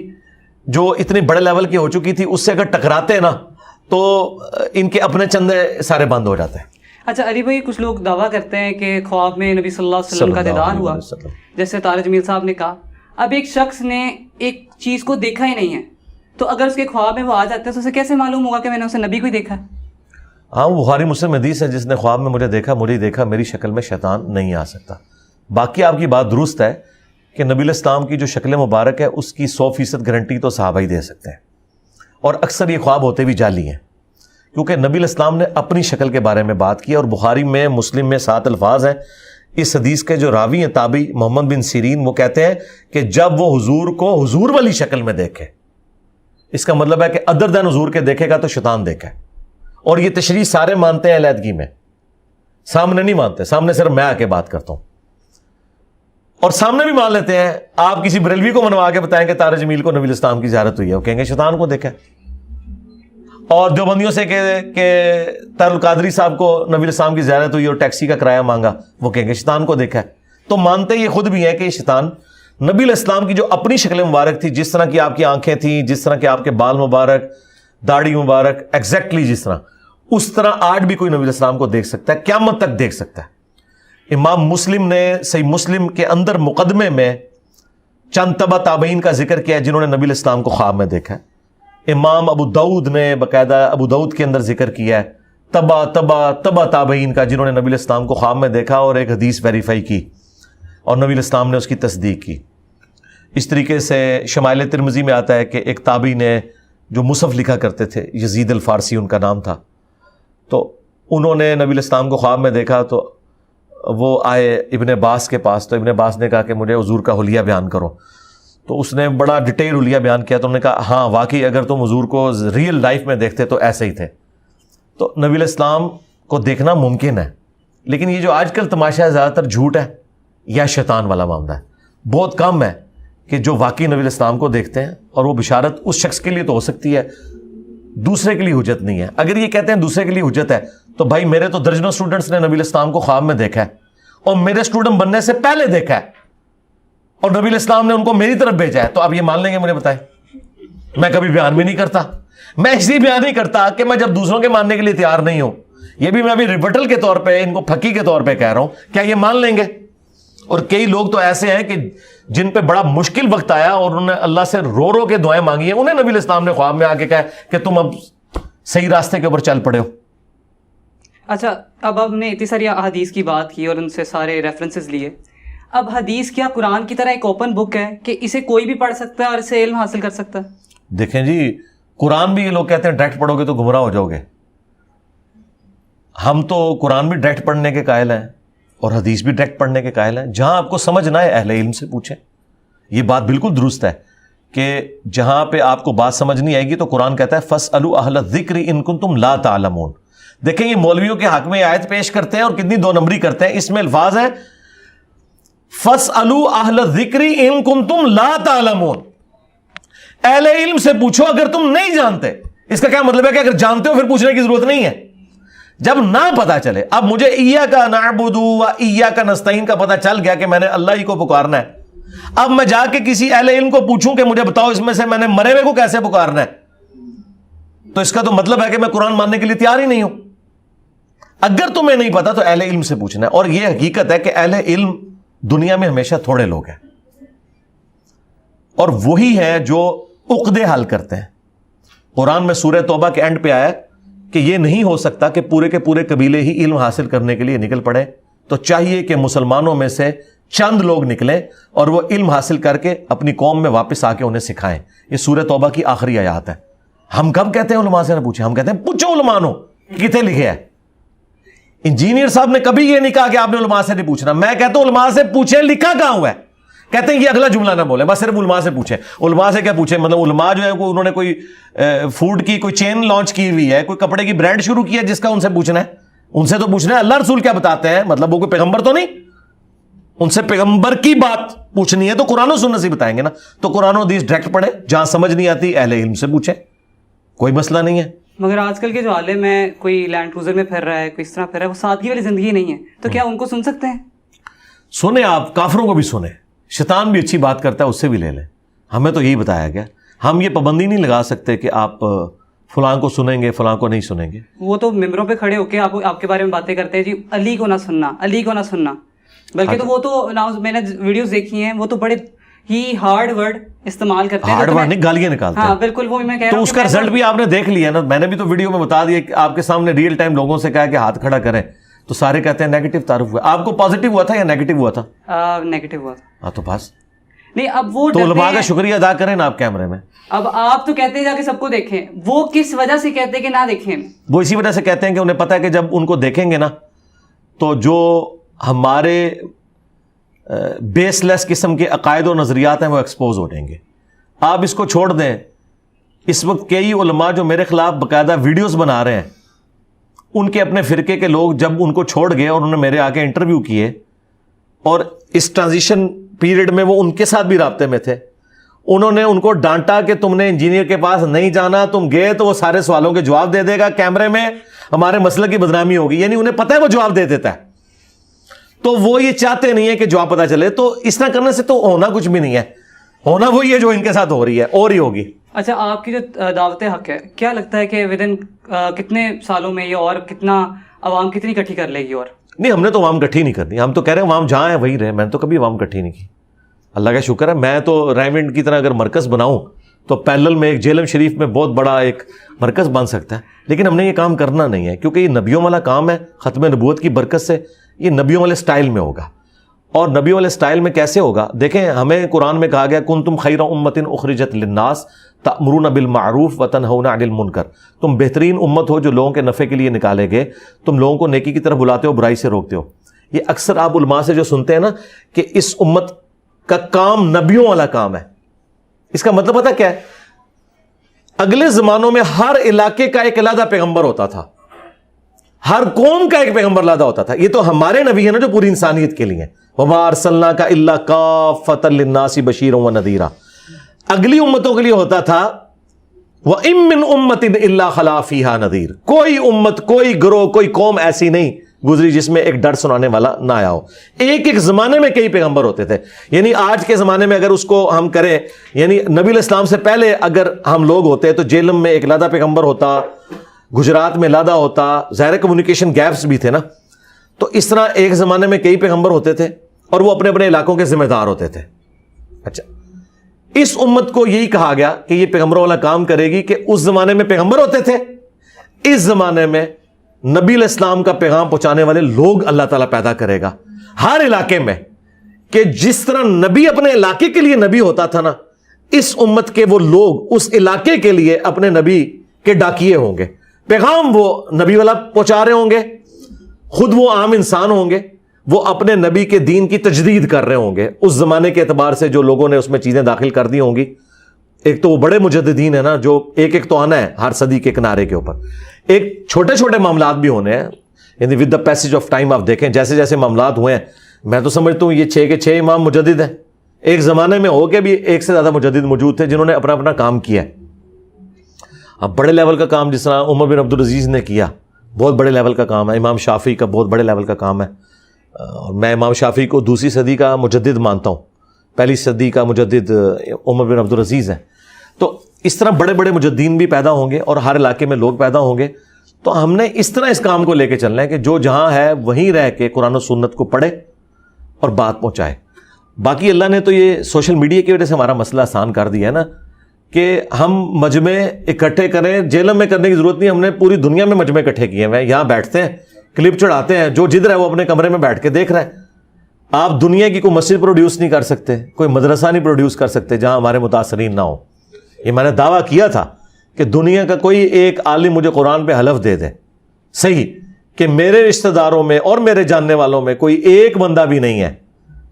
Speaker 2: جو اتنے بڑے لیول کی ہو چکی تھی اس سے اگر ٹکراتے نا تو ان کے اپنے چندے سارے بند ہو جاتے ہیں.
Speaker 1: اچھا علی بھائی, کچھ لوگ دعویٰ کرتے ہیں کہ خواب میں نبی صلی اللہ علیہ وسلم کا دیدار ہوا, جیسے طارق جمیل صاحب نے کہا. اب ایک شخص نے ایک چیز کو دیکھا ہی نہیں ہے, تو اگر اس کے خواب میں وہ آ جاتے ہیں تو اسے کیسے معلوم ہوگا کہ میں نے اسے نبی کو ہی دیکھا؟
Speaker 2: ہاں, بخاری مسلم حدیث ہے, جس نے خواب میں مجھے دیکھا میری شکل میں شیطان نہیں آ سکتا. باقی آپ کی بات درست ہے کہ نبی الاسلام کی جو شکل مبارک ہے اس کی 100% گارنٹی تو صحابہ ہی دے سکتے ہیں. اور اکثر یہ خواب ہوتے بھی جعلی ہیں، کیونکہ نبی علیہ السلام نے اپنی شکل کے بارے میں بات کی، اور بخاری میں، مسلم میں 7 الفاظ ہیں۔ اس حدیث کے جو راوی ہیں تابعی محمد بن سیرین، وہ کہتے ہیں کہ جب وہ حضور کو حضور والی شکل میں دیکھے، اس کا مطلب ہے کہ ادر دین حضور کے دیکھے گا تو شیطان دیکھا ہے۔ اور یہ تشریح سارے مانتے ہیں علیحدگی میں، سامنے نہیں مانتے، سامنے صرف میں آ کے بات کرتا ہوں، اور سامنے بھی مان لیتے ہیں۔ آپ کسی بریلوی کو منوا کے بتائیں کہ طارق جمیل کو نبی علیہ السلام کی زیارت ہوئی ہے، وہ کہیں گے شیطان کو دیکھا ہے۔ اور دیوبندیوں سے کہ طاہر القادری صاحب کو نبی علیہ السلام کی زیارت ہوئی اور ٹیکسی کا کرایہ مانگا، وہ کہیں گے شیطان کو دیکھا ہے۔ تو مانتے یہ خود بھی ہیں کہ یہ شیطان نبی علیہ السلام کی جو اپنی شکل مبارک تھی، جس طرح کی آپ کی آنکھیں تھیں، جس طرح کے آپ کے بال مبارک، داڑھی مبارک، ایگزیکٹلی جس طرح، اس طرح آج بھی کوئی نبی علیہ السلام کو دیکھ سکتا ہے، قیامت تک دیکھ سکتا ہے۔ امام مسلم نے صحیح مسلم کے اندر مقدمے میں چند تبع تابعین کا ذکر کیا ہے جنہوں نے نبی علیہ السلام کو خواب میں دیکھا ہے۔ امام ابو داؤد نے باقاعدہ ابو داؤد کے اندر ذکر کیا ہے تبع تابعین کا جنہوں نے نبی علیہ السلام کو خواب میں دیکھا اور ایک حدیث ویریفائی کی، اور نبی علیہ السلام نے اس کی تصدیق کی۔ اس طریقے سے شمائل ترمذی میں آتا ہے کہ ایک تابعی نے جو مصحف لکھا کرتے تھے، یزید الفارسی ان کا نام تھا، تو انہوں نے نبی علیہ السلام کو خواب میں دیکھا، تو وہ آئے ابن عباس کے پاس، تو ابن عباس نے کہا کہ مجھے حضور کا حلیہ بیان کرو، تو اس نے بڑا ڈیٹیل حلیہ بیان کیا، تو انہوں نے کہا ہاں واقعی اگر تم حضور کو ریئل لائف میں دیکھتے تو ایسے ہی تھے۔ تو نبی علیہ السلام کو دیکھنا ممکن ہے، لیکن یہ جو آج کل تماشا ہے زیادہ تر جھوٹ ہے یا شیطان والا معاملہ ہے۔ بہت کم ہے کہ جو واقعی نبی علیہ السلام کو دیکھتے ہیں، اور وہ بشارت اس شخص کے لیے تو ہو سکتی ہے، دوسرے کے لیے حجت نہیں ہے۔ اگر یہ کہتے ہیں دوسرے کے لیے حجت ہے، تو بھائی میرے تو درجنوں اسٹوڈنٹس نے نبی علیہ السلام کو خواب میں دیکھا ہے، اور میرے اسٹوڈنٹ بننے سے پہلے دیکھا ہے، اور نبی علیہ السلام نے ان کو میری طرف بھیجا ہے، تو آپ یہ مان لیں گے؟ مجھے بتائیں۔ میں کبھی بیان بھی نہیں کرتا، میں اس لیے بیان نہیں کرتا کہ میں جب دوسروں کے ماننے کے لیے تیار نہیں ہوں، یہ بھی میں ابھی ریبٹل کے طور پہ ان کو پھکی کے طور پہ کہہ رہا ہوں، کیا یہ مان لیں گے؟ اور کئی لوگ تو ایسے ہیں کہ جن پہ بڑا مشکل وقت آیا اور انہوں نے اللہ سے رو رو کے دعائیں مانگی ہیں، انہیں نبی علیہ السلام نے خواب میں آ کے کہا کہ تم اب صحیح راستے کے اوپر چل پڑے ہو۔
Speaker 1: اچھا، اب ہم نے اتنی ساری احادیث کی بات کی اور ان سے سارے ریفرنسز لیے، اب حدیث کیا قرآن کی طرح ایک اوپن بک ہے کہ اسے کوئی بھی پڑھ سکتا ہے اور اسے علم حاصل کر سکتا ہے؟
Speaker 2: دیکھیں جی، قرآن بھی یہ لوگ کہتے ہیں ڈائریکٹ پڑھو گے تو گمراہ ہو جاؤ گے، ہم تو قرآن بھی ڈائریکٹ پڑھنے کے قائل ہیں اور حدیث بھی ڈائریکٹ پڑھنے کے قائل ہیں۔ جہاں آپ کو سمجھ نہ آئے اہل علم سے پوچھیں، یہ بات بالکل درست ہے کہ جہاں پہ آپ کو بات سمجھ نہیں آئے گی تو قرآن کہتا ہے فَاسْأَلُوا أَهْلَ الذِّكْرِ إِن كُنتُمْ لَا تَعْلَمُونَ۔ دیکھیں یہ مولویوں کے حق میں آیت پیش کرتے ہیں اور کتنی دو نمبری کرتے ہیں۔ اس میں الفاظ ہیں فَاسْأَلُوا أَهْلَ الذِّكْرِ إِن كُنتُمْ لَا تَعْلَمُونَ، اہل علم سے پوچھو اگر تم نہیں جانتے۔ اس کا کیا مطلب ہے کہ اگر جانتے ہو پھر پوچھنے کی ضرورت نہیں ہے، جب نہ پتا چلے۔ اب مجھے ایاک نعبد و ایاک نستعین کا پتا چل گیا کہ میں نے اللہ ہی کو پکارنا ہے، اب میں جا کے کسی اہل علم کو پوچھوں کہ مجھے بتاؤ اس میں سے میں نے مرے ہوئے کو کیسے پکارنا ہے، تو اس کا تو مطلب ہے کہ میں قرآن ماننے کے لیے تیار ہی نہیں ہوں۔ اگر تمہیں نہیں پتا تو اہل علم سے پوچھنا ہے، اور یہ حقیقت ہے کہ اہل علم دنیا میں ہمیشہ تھوڑے لوگ ہیں، اور وہی ہیں جو عقدے حل کرتے ہیں۔ قرآن میں سورہ توبہ کے اینڈ پہ آیا کہ یہ نہیں ہو سکتا کہ پورے کے پورے قبیلے ہی علم حاصل کرنے کے لیے نکل پڑے، تو چاہیے کہ مسلمانوں میں سے چند لوگ نکلیں اور وہ علم حاصل کر کے اپنی قوم میں واپس آ کے انہیں سکھائیں۔ یہ سورہ توبہ کی آخری آیات ہے۔ ہم کب کہتے ہیں علماء سے نہ پوچھیں؟ ہم کہتے ہیں پوچھو علماء نو کتنے لکھے ہے۔ انجینئر صاحب نے کبھی یہ نہیں کہا کہ آپ نے علماء سے نہیں پوچھنا، میں کہتا ہوں علماء سے پوچھیں لکھا کہاں ہوا ہے۔ کہتے ہیں یہ اگلا جملہ نہ بولیں، بس صرف علماء سے پوچھیں۔ علماء سے کیا پوچھیں؟ مطلب علماء جو ہے انہوں نے کوئی فوڈ کی کوئی چین لانچ کی ہوئی ہے، کوئی کپڑے کی برانڈ شروع کی ہے جس کا ان سے پوچھنا ہے؟ ان سے تو پوچھنا ہے اللہ رسول کیا بتاتے ہیں، مطلب وہ کوئی پیغمبر تو نہیں، ان سے پیغمبر کی بات پوچھنی ہے تو قرآن و سنت سے بتائیں گے نا۔ تو قرآن و حدیث ڈائریکٹ پڑھیں، جہاں سمجھ نہیں آتی اہل علم سے پوچھیں، کوئی مسئلہ نہیں ہے۔
Speaker 1: مگر آج کل کے جو عالم ہے، کوئی لینڈ کروزر میں پھر رہا ہے، کوئی اس طرح پھر رہا ہے، وہ سادگی والی زندگی نہیں ہے، تو کیا ان کو سن سکتے ہیں؟
Speaker 2: سنیں، آپ کافروں کو بھی سنیں، شیطان بھی اچھی بات کرتا ہے اس سے بھی لے لیں۔ ہمیں تو یہی بتایا گیا، ہم یہ پابندی نہیں لگا سکتے کہ آپ فلاں کو سنیں گے فلاں کو نہیں سنیں گے۔
Speaker 1: وہ تو ممبروں پہ کھڑے ہو کے آپ کے بارے میں باتیں کرتے ہیں، جی علی کو نہ سننا، علی کو نہ سننا، بلکہ تو وہ تو میں نے ویڈیوز دیکھی ہیں، وہ تو بڑے ہی ہارڈ ورڈ استعمال کرتے ہیں،
Speaker 2: ہارڈ ورڈ نہیں، گالیاں نکالتے ہیں۔
Speaker 1: ہاں بالکل، وہ میں کہہ رہا ہوں
Speaker 2: تو اس کا رزلٹ بھی آپ نے دیکھ لیا نا، میں نے بھی تو ویڈیو میں بتا دیا کہ آپ کے سامنے ریئل ٹائم لوگوں سے کہا کہ ہاتھ کھڑا کریں تو سارے کہتے ہیں نیگیٹو تعارف ہوا۔ آپ کو پازیٹیو ہوا تھا یا نیگیٹو ہوا تھا؟
Speaker 1: نیگیٹو ہوا تھا۔
Speaker 2: ہاں تو بس
Speaker 1: نہیں اب وہ
Speaker 2: تو علماء کا شکریہ ادا کریں نا آپ کیمرے میں.
Speaker 1: اب آپ تو کہتے ہیں جا کے سب کو دیکھیں, وہ کس وجہ سے کہتے ہیں کہ نہ دیکھیں؟
Speaker 2: وہ اسی وجہ سے کہتے ہیں کہ انہیں پتہ ہے کہ جب ان کو دیکھیں گے نا تو جو ہمارے بیس لیس قسم کے عقائد و نظریات ہیں وہ ایکسپوز ہو جائیں گے. آپ اس کو چھوڑ دیں, اس وقت کئی علماء جو میرے خلاف باقاعدہ ویڈیوز بنا رہے ہیں, ان کے اپنے فرقے کے لوگ جب ان کو چھوڑ گئے اور انہوں نے میرے آگے انٹرویو کیے, اور اس ٹرانزیشن پیریڈ میں وہ ان کے ساتھ بھی رابطے میں تھے, انہوں نے ان کو ڈانٹا کہ تم نے انجینئر کے پاس نہیں جانا, تم گئے تو وہ سارے سوالوں کے جواب دے دے گا کیمرے میں, ہمارے مسئلے کی بدنامی ہوگی. یعنی انہیں پتہ ہے وہ جواب دے دیتا ہے, تو وہ یہ چاہتے نہیں ہے کہ جواب پتہ چلے. تو اس طرح کرنے سے تو ہونا کچھ بھی نہیں ہے, ہونا وہی ہے جو ان کے ساتھ ہو رہی ہے, اور ہی ہوگی.
Speaker 1: اچھا, آپ کی جو دعوت حق ہے, کیا لگتا ہے کہ ودن کتنے سالوں میں یہ اور کتنا عوام کتنی اکٹھی کر لے گی؟ اور نہیں,
Speaker 2: ہم نے تو عوام اکٹھی نہیں کرنی, ہم تو کہہ رہے ہیں عوام جہاں ہیں وہیں رہے. میں نے تو کبھی عوام اکٹھی نہیں کی, اللہ کا شکر ہے. میں تو رائمنڈ کی طرح اگر مرکز بناؤں تو پیرلل میں ایک جیلم شریف میں بہت بڑا ایک مرکز بن سکتا ہے, لیکن ہم نے یہ کام کرنا نہیں ہے, کیونکہ یہ نبیوں والا کام ہے. ختم نبوت کی برکت سے یہ نبیوں والے سٹائل میں ہوگا. اور نبیوں والے سٹائل میں کیسے ہوگا؟ دیکھیں, ہمیں قرآن میں کہا گیا کنتم خیر امۃ اخرجت للناس تأمرون بالمعروف وتنہون عن المنکر, تم بہترین امت ہو جو لوگوں کے نفع کے لیے نکالے گئے, تم لوگوں کو نیکی کی طرف بلاتے ہو, برائی سے روکتے ہو. یہ اکثر آپ علماء سے جو سنتے ہیں نا کہ اس امت کا کام نبیوں والا کام ہے, اس کا مطلب پتہ کیا ہے؟ اگلے زمانوں میں ہر علاقے کا ایک علیحدہ پیغمبر ہوتا تھا, ہر قوم کا ایک پیغمبر علیحدہ ہوتا تھا. یہ تو ہمارے نبی ہیں نا جو پوری انسانیت کے لیے ہیں, وَمَا أَرْسَلْنَاكَ إِلَّا كَافَّةً لِلنَّاسِ بَشِيرًا وَنَذِيرًا. اگلی امتوں کے لیے ہوتا تھا وَإِن مِّنْ أُمَّةٍ إِلَّا خَلَا فِيهَا نَذِيرٌ. کوئی امت, کوئی گروہ, کوئی قوم ایسی نہیں گزری جس میں ایک ڈر سنانے والا نہ آیا ہو. ایک ایک زمانے میں کئی پیغمبر ہوتے تھے. یعنی آج کے زمانے میں اگر اس کو ہم کریں, یعنی نبی علیہ السلام سے پہلے اگر ہم لوگ ہوتے تو جیلم میں ایک علیحدہ پیغمبر ہوتا, گجرات میں علیحدہ ہوتا, ظاہر کمیونیکیشن گیپس بھی تھے نا. تو اس طرح ایک زمانے میں کئی پیغمبر ہوتے تھے اور وہ اپنے اپنے علاقوں کے ذمہ دار ہوتے تھے. اچھا, اس امت کو یہی کہا گیا کہ یہ پیغمبروں والا کام کرے گی کہ اس زمانے میں پیغمبر ہوتے تھے, اس زمانے میں نبی علیہ السلام کا پیغام پہنچانے والے لوگ اللہ تعالیٰ پیدا کرے گا ہر علاقے میں. کہ جس طرح نبی اپنے علاقے کے لیے نبی ہوتا تھا نا, اس امت کے وہ لوگ اس علاقے کے لیے اپنے نبی کے ڈاکیے ہوں گے. پیغام وہ نبی والا پہنچا رہے ہوں گے, خود وہ عام انسان ہوں گے, وہ اپنے نبی کے دین کی تجدید کر رہے ہوں گے. اس زمانے کے اعتبار سے جو لوگوں نے اس میں چیزیں داخل کر دی ہوں گی, ایک تو وہ بڑے مجددین ہیں نا جو ایک ایک تو آنا ہے ہر صدی کے کنارے کے اوپر, ایک چھوٹے چھوٹے معاملات بھی ہونے ہیں. یعنی with the passage of time آپ دیکھیں جیسے جیسے معاملات ہوئے ہیں, میں تو سمجھتا ہوں یہ 6 کے 6 امام مجدد ہیں. ایک زمانے میں ہو کے بھی ایک سے زیادہ مجدد موجود تھے جنہوں نے اپنا اپنا کام کیا ہے. اب بڑے لیول کا کام جس طرح عمر بن عبدالعزیز نے کیا, بہت بڑے لیول کا کام ہے. امام شافعی کا بہت بڑے لیول کا کام ہے, اور میں امام شافعی کو 2ری صدی کا مجدد مانتا ہوں, 1 صدی کا مجدد عمر بن عبدالعزیز ہے. تو اس طرح بڑے بڑے مجددین بھی پیدا ہوں گے اور ہر علاقے میں لوگ پیدا ہوں گے. تو ہم نے اس طرح اس کام کو لے کے چلنا ہے کہ جو جہاں ہے وہیں رہ کے قرآن و سنت کو پڑھے اور بات پہنچائے. باقی اللہ نے تو یہ سوشل میڈیا کی وجہ سے ہمارا مسئلہ آسان کر دیا ہے نا کہ ہم مجمع اکٹھے کریں. جیلم میں کرنے کی ضرورت نہیں, ہم نے پوری دنیا میں مجمع اکٹھے کیے ہیں. یہاں بیٹھتے ہیں, کلپ چڑھاتے ہیں, جو جدھر ہے وہ اپنے کمرے میں بیٹھ کے دیکھ رہا ہے. آپ دنیا کی کوئی مسجد پروڈیوس نہیں کر سکتے, کوئی مدرسہ نہیں پروڈیوس کر سکتے جہاں ہمارے متاثرین نہ ہوں. یہ میں نے دعویٰ کیا تھا کہ دنیا کا کوئی ایک عالم مجھے قرآن پہ حلف دے دے صحیح کہ میرے رشتہ داروں میں اور میرے جاننے والوں میں کوئی ایک بندہ بھی نہیں ہے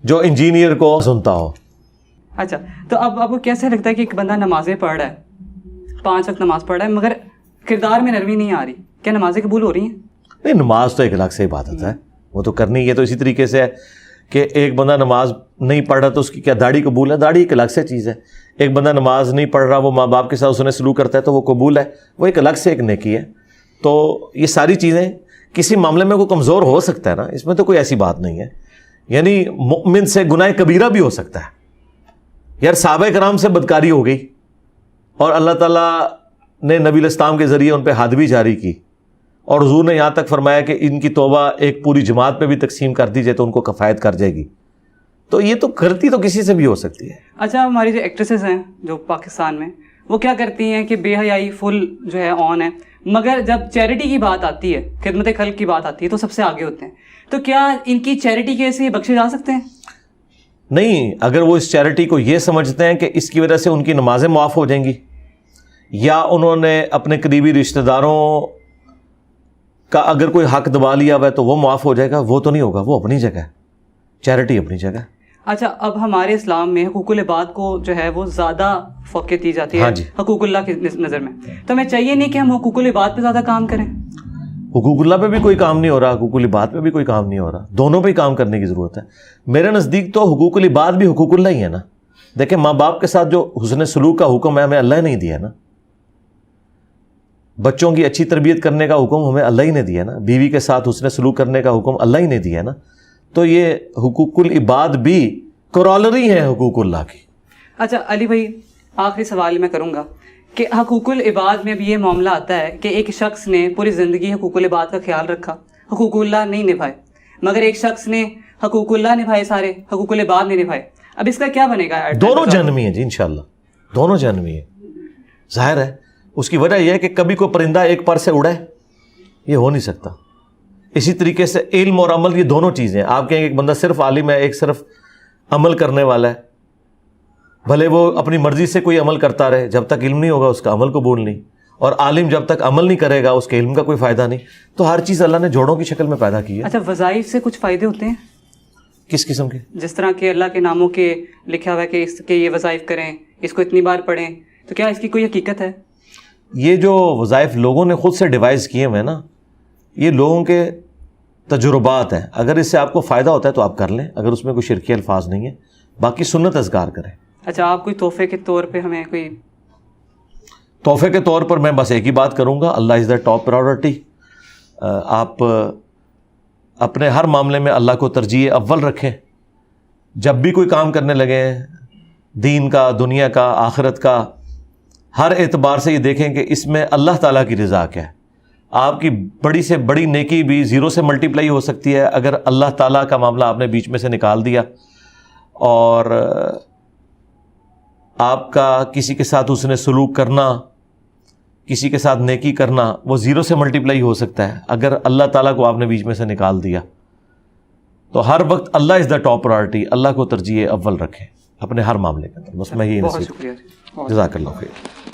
Speaker 2: جو انجینئر کو سنتا ہو.
Speaker 1: اچھا, تو اب آپ کو کیسے لگتا ہے کہ ایک بندہ نمازیں پڑھ رہا ہے, 5 وقت نماز پڑھ رہا ہے, مگر کردار میں نرمی نہیں آ رہی, کیا نمازیں قبول ہو رہی ہیں؟
Speaker 2: نہیں, نماز تو ایک الگ سے عبادت ہے, وہ تو کرنی ہے. تو اسی طریقے سے ہے کہ ایک بندہ نماز نہیں پڑھ رہا تو اس کی کیا داڑھی قبول ہے؟ داڑھی ایک الگ سے چیز ہے. ایک بندہ نماز نہیں پڑھ رہا, وہ ماں باپ کے ساتھ اس نے سلوک کرتا ہے تو وہ قبول ہے, وہ ایک الگ سے ایک نیکی ہے. تو یہ ساری چیزیں کسی معاملے میں کوئی کمزور ہو سکتا ہے نا, اس میں تو کوئی ایسی بات نہیں ہے. یعنی مؤمن سے گناہ کبیرہ بھی ہو سکتا ہے. یار صحابہ کرام سے بدکاری ہو گئی اور اللہ تعالیٰ نے نبی علیہ السلام کے ذریعے ان پہ حد بھی جاری کی, اور حضور نے یہاں تک فرمایا کہ ان کی توبہ ایک پوری جماعت پہ بھی تقسیم کر دی جائے تو ان کو کفایت کر جائے گی. تو یہ تو کرتی تو کسی سے بھی ہو سکتی ہے.
Speaker 1: اچھا, ہماری جو ایکٹریسز ہیں جو پاکستان میں, وہ کیا کرتی ہیں کہ بے حیائی فل جو ہے آن ہے, مگر جب چیریٹی کی بات آتی ہے, خدمت خلق کی بات آتی ہے تو سب سے آگے ہوتے ہیں. تو کیا ان کی چیریٹی کے سے بخشے جا سکتے ہیں؟
Speaker 2: نہیں، اگر وہ اس چیریٹی کو یہ سمجھتے ہیں کہ اس کی وجہ سے ان کی نمازیں معاف ہو جائیں گی، یا انہوں نے اپنے قریبی رشتہ داروں کا اگر کوئی حق دبا لیا ہوا ہے تو وہ معاف ہو جائے گا، وہ تو نہیں ہوگا، وہ اپنی جگہ ہے، چیریٹی اپنی جگہ ہے۔
Speaker 1: اچھا، اب ہمارے اسلام میں حقوق العباد کو جو ہے وہ زیادہ فوقیت دی جاتی ہے
Speaker 2: ہاں جی،
Speaker 1: حقوق اللہ کی نظر میں، تو ہمیں چاہیے نہیں کہ ہم حقوق العباد پہ زیادہ کام کریں؟
Speaker 2: حقوق اللہ پہ بھی کوئی کام نہیں ہو رہا، حقوق العباد پہ بھی کوئی کام نہیں ہو رہا، دونوں پہ ہی کام کرنے کی ضرورت ہے۔ میرے نزدیک تو حقوق العباد بھی حقوق اللہ ہی ہے نا۔ دیکھیں، ماں باپ کے ساتھ جو حسن سلوک کا حکم ہے ہمیں اللہ نے نہیں دیا نا، بچوں کی اچھی تربیت کرنے کا حکم ہمیں اللہ ہی نے دیا نا، بیوی کے ساتھ حسن سلوک کرنے کا حکم اللہ ہی نے دیا نا، تو یہ حقوق العباد بھی کرالری ہیں حقوق اللہ کی۔
Speaker 1: اچھا علی بھائی، آخری سوال میں کروں گا کہ حقوق العباد میں بھی یہ معاملہ آتا ہے کہ ایک شخص نے پوری زندگی حقوق العباد کا خیال رکھا، حقوق اللہ نہیں نبھائے، مگر ایک شخص نے حقوق اللہ نبھائے، سارے حقوق العباد نہیں نبھائے، اب اس کا کیا بنے گا؟
Speaker 2: دونوں جہنمی ہیں جی، انشاءاللہ دونوں جہنمی ہیں۔ ظاہر ہے اس کی وجہ یہ ہے کہ کبھی کوئی پرندہ ایک پر سے اڑے، یہ ہو نہیں سکتا۔ اسی طریقے سے علم اور عمل، یہ دونوں چیزیں ہیں۔ آپ کہیں کہ ایک بندہ صرف عالم ہے، ایک صرف عمل کرنے والا ہے، بھلے وہ اپنی مرضی سے کوئی عمل کرتا رہے، جب تک علم نہیں ہوگا اس کا عمل قبول نہیں، اور عالم جب تک عمل نہیں کرے گا اس کے علم کا کوئی فائدہ نہیں۔ تو ہر چیز اللہ نے جوڑوں کی شکل میں پیدا کی ہے۔
Speaker 1: اچھا، وظائف سے کچھ فائدے ہوتے ہیں؟
Speaker 2: کس قسم کے؟
Speaker 1: جس طرح کہ اللہ کے ناموں کے لکھا ہوا ہے کہ اس کے یہ وظائف کریں، اس کو اتنی بار پڑھیں، تو کیا اس کی کوئی حقیقت ہے؟
Speaker 2: یہ جو وظائف لوگوں نے خود سے ڈیوائز کیے ہوئے ہیں نا، یہ لوگوں کے تجربات ہیں۔ اگر اس سے آپ کو فائدہ ہوتا ہے تو آپ کر لیں، اگر اس میں کوئی شرکی الفاظ نہیں ہے، باقی سنت اذکار کریں۔
Speaker 1: اچھا، آپ کوئی تحفے کے طور پہ ہمیں کوئی؟
Speaker 2: تحفے کے طور پر میں بس ایک ہی بات کروں گا، اللہ از دا ٹاپ پرائورٹی۔ آپ اپنے ہر معاملے میں اللہ کو ترجیح اول رکھیں۔ جب بھی کوئی کام کرنے لگیں، دین کا، دنیا کا، آخرت کا، ہر اعتبار سے یہ دیکھیں کہ اس میں اللہ تعالیٰ کی رضا کیا ہے۔ آپ کی بڑی سے بڑی نیکی بھی زیرو سے ملٹیپلائی ہو سکتی ہے اگر اللہ تعالیٰ کا معاملہ آپ نے بیچ میں سے نکال دیا، اور آپ کا کسی کے ساتھ حسن سلوک کرنا، کسی کے ساتھ نیکی کرنا، وہ زیرو سے ملٹیپلائی ہو سکتا ہے اگر اللہ تعالیٰ کو آپ نے بیچ میں سے نکال دیا۔ تو ہر وقت اللہ از دا ٹاپ پرائورٹی، اللہ کو ترجیح اول رکھیں اپنے ہر معاملے کے اندر۔ بس میں یہی
Speaker 1: بہت
Speaker 2: نصیحت۔
Speaker 1: شکریہ جی،
Speaker 2: جزاک اللہ خیر۔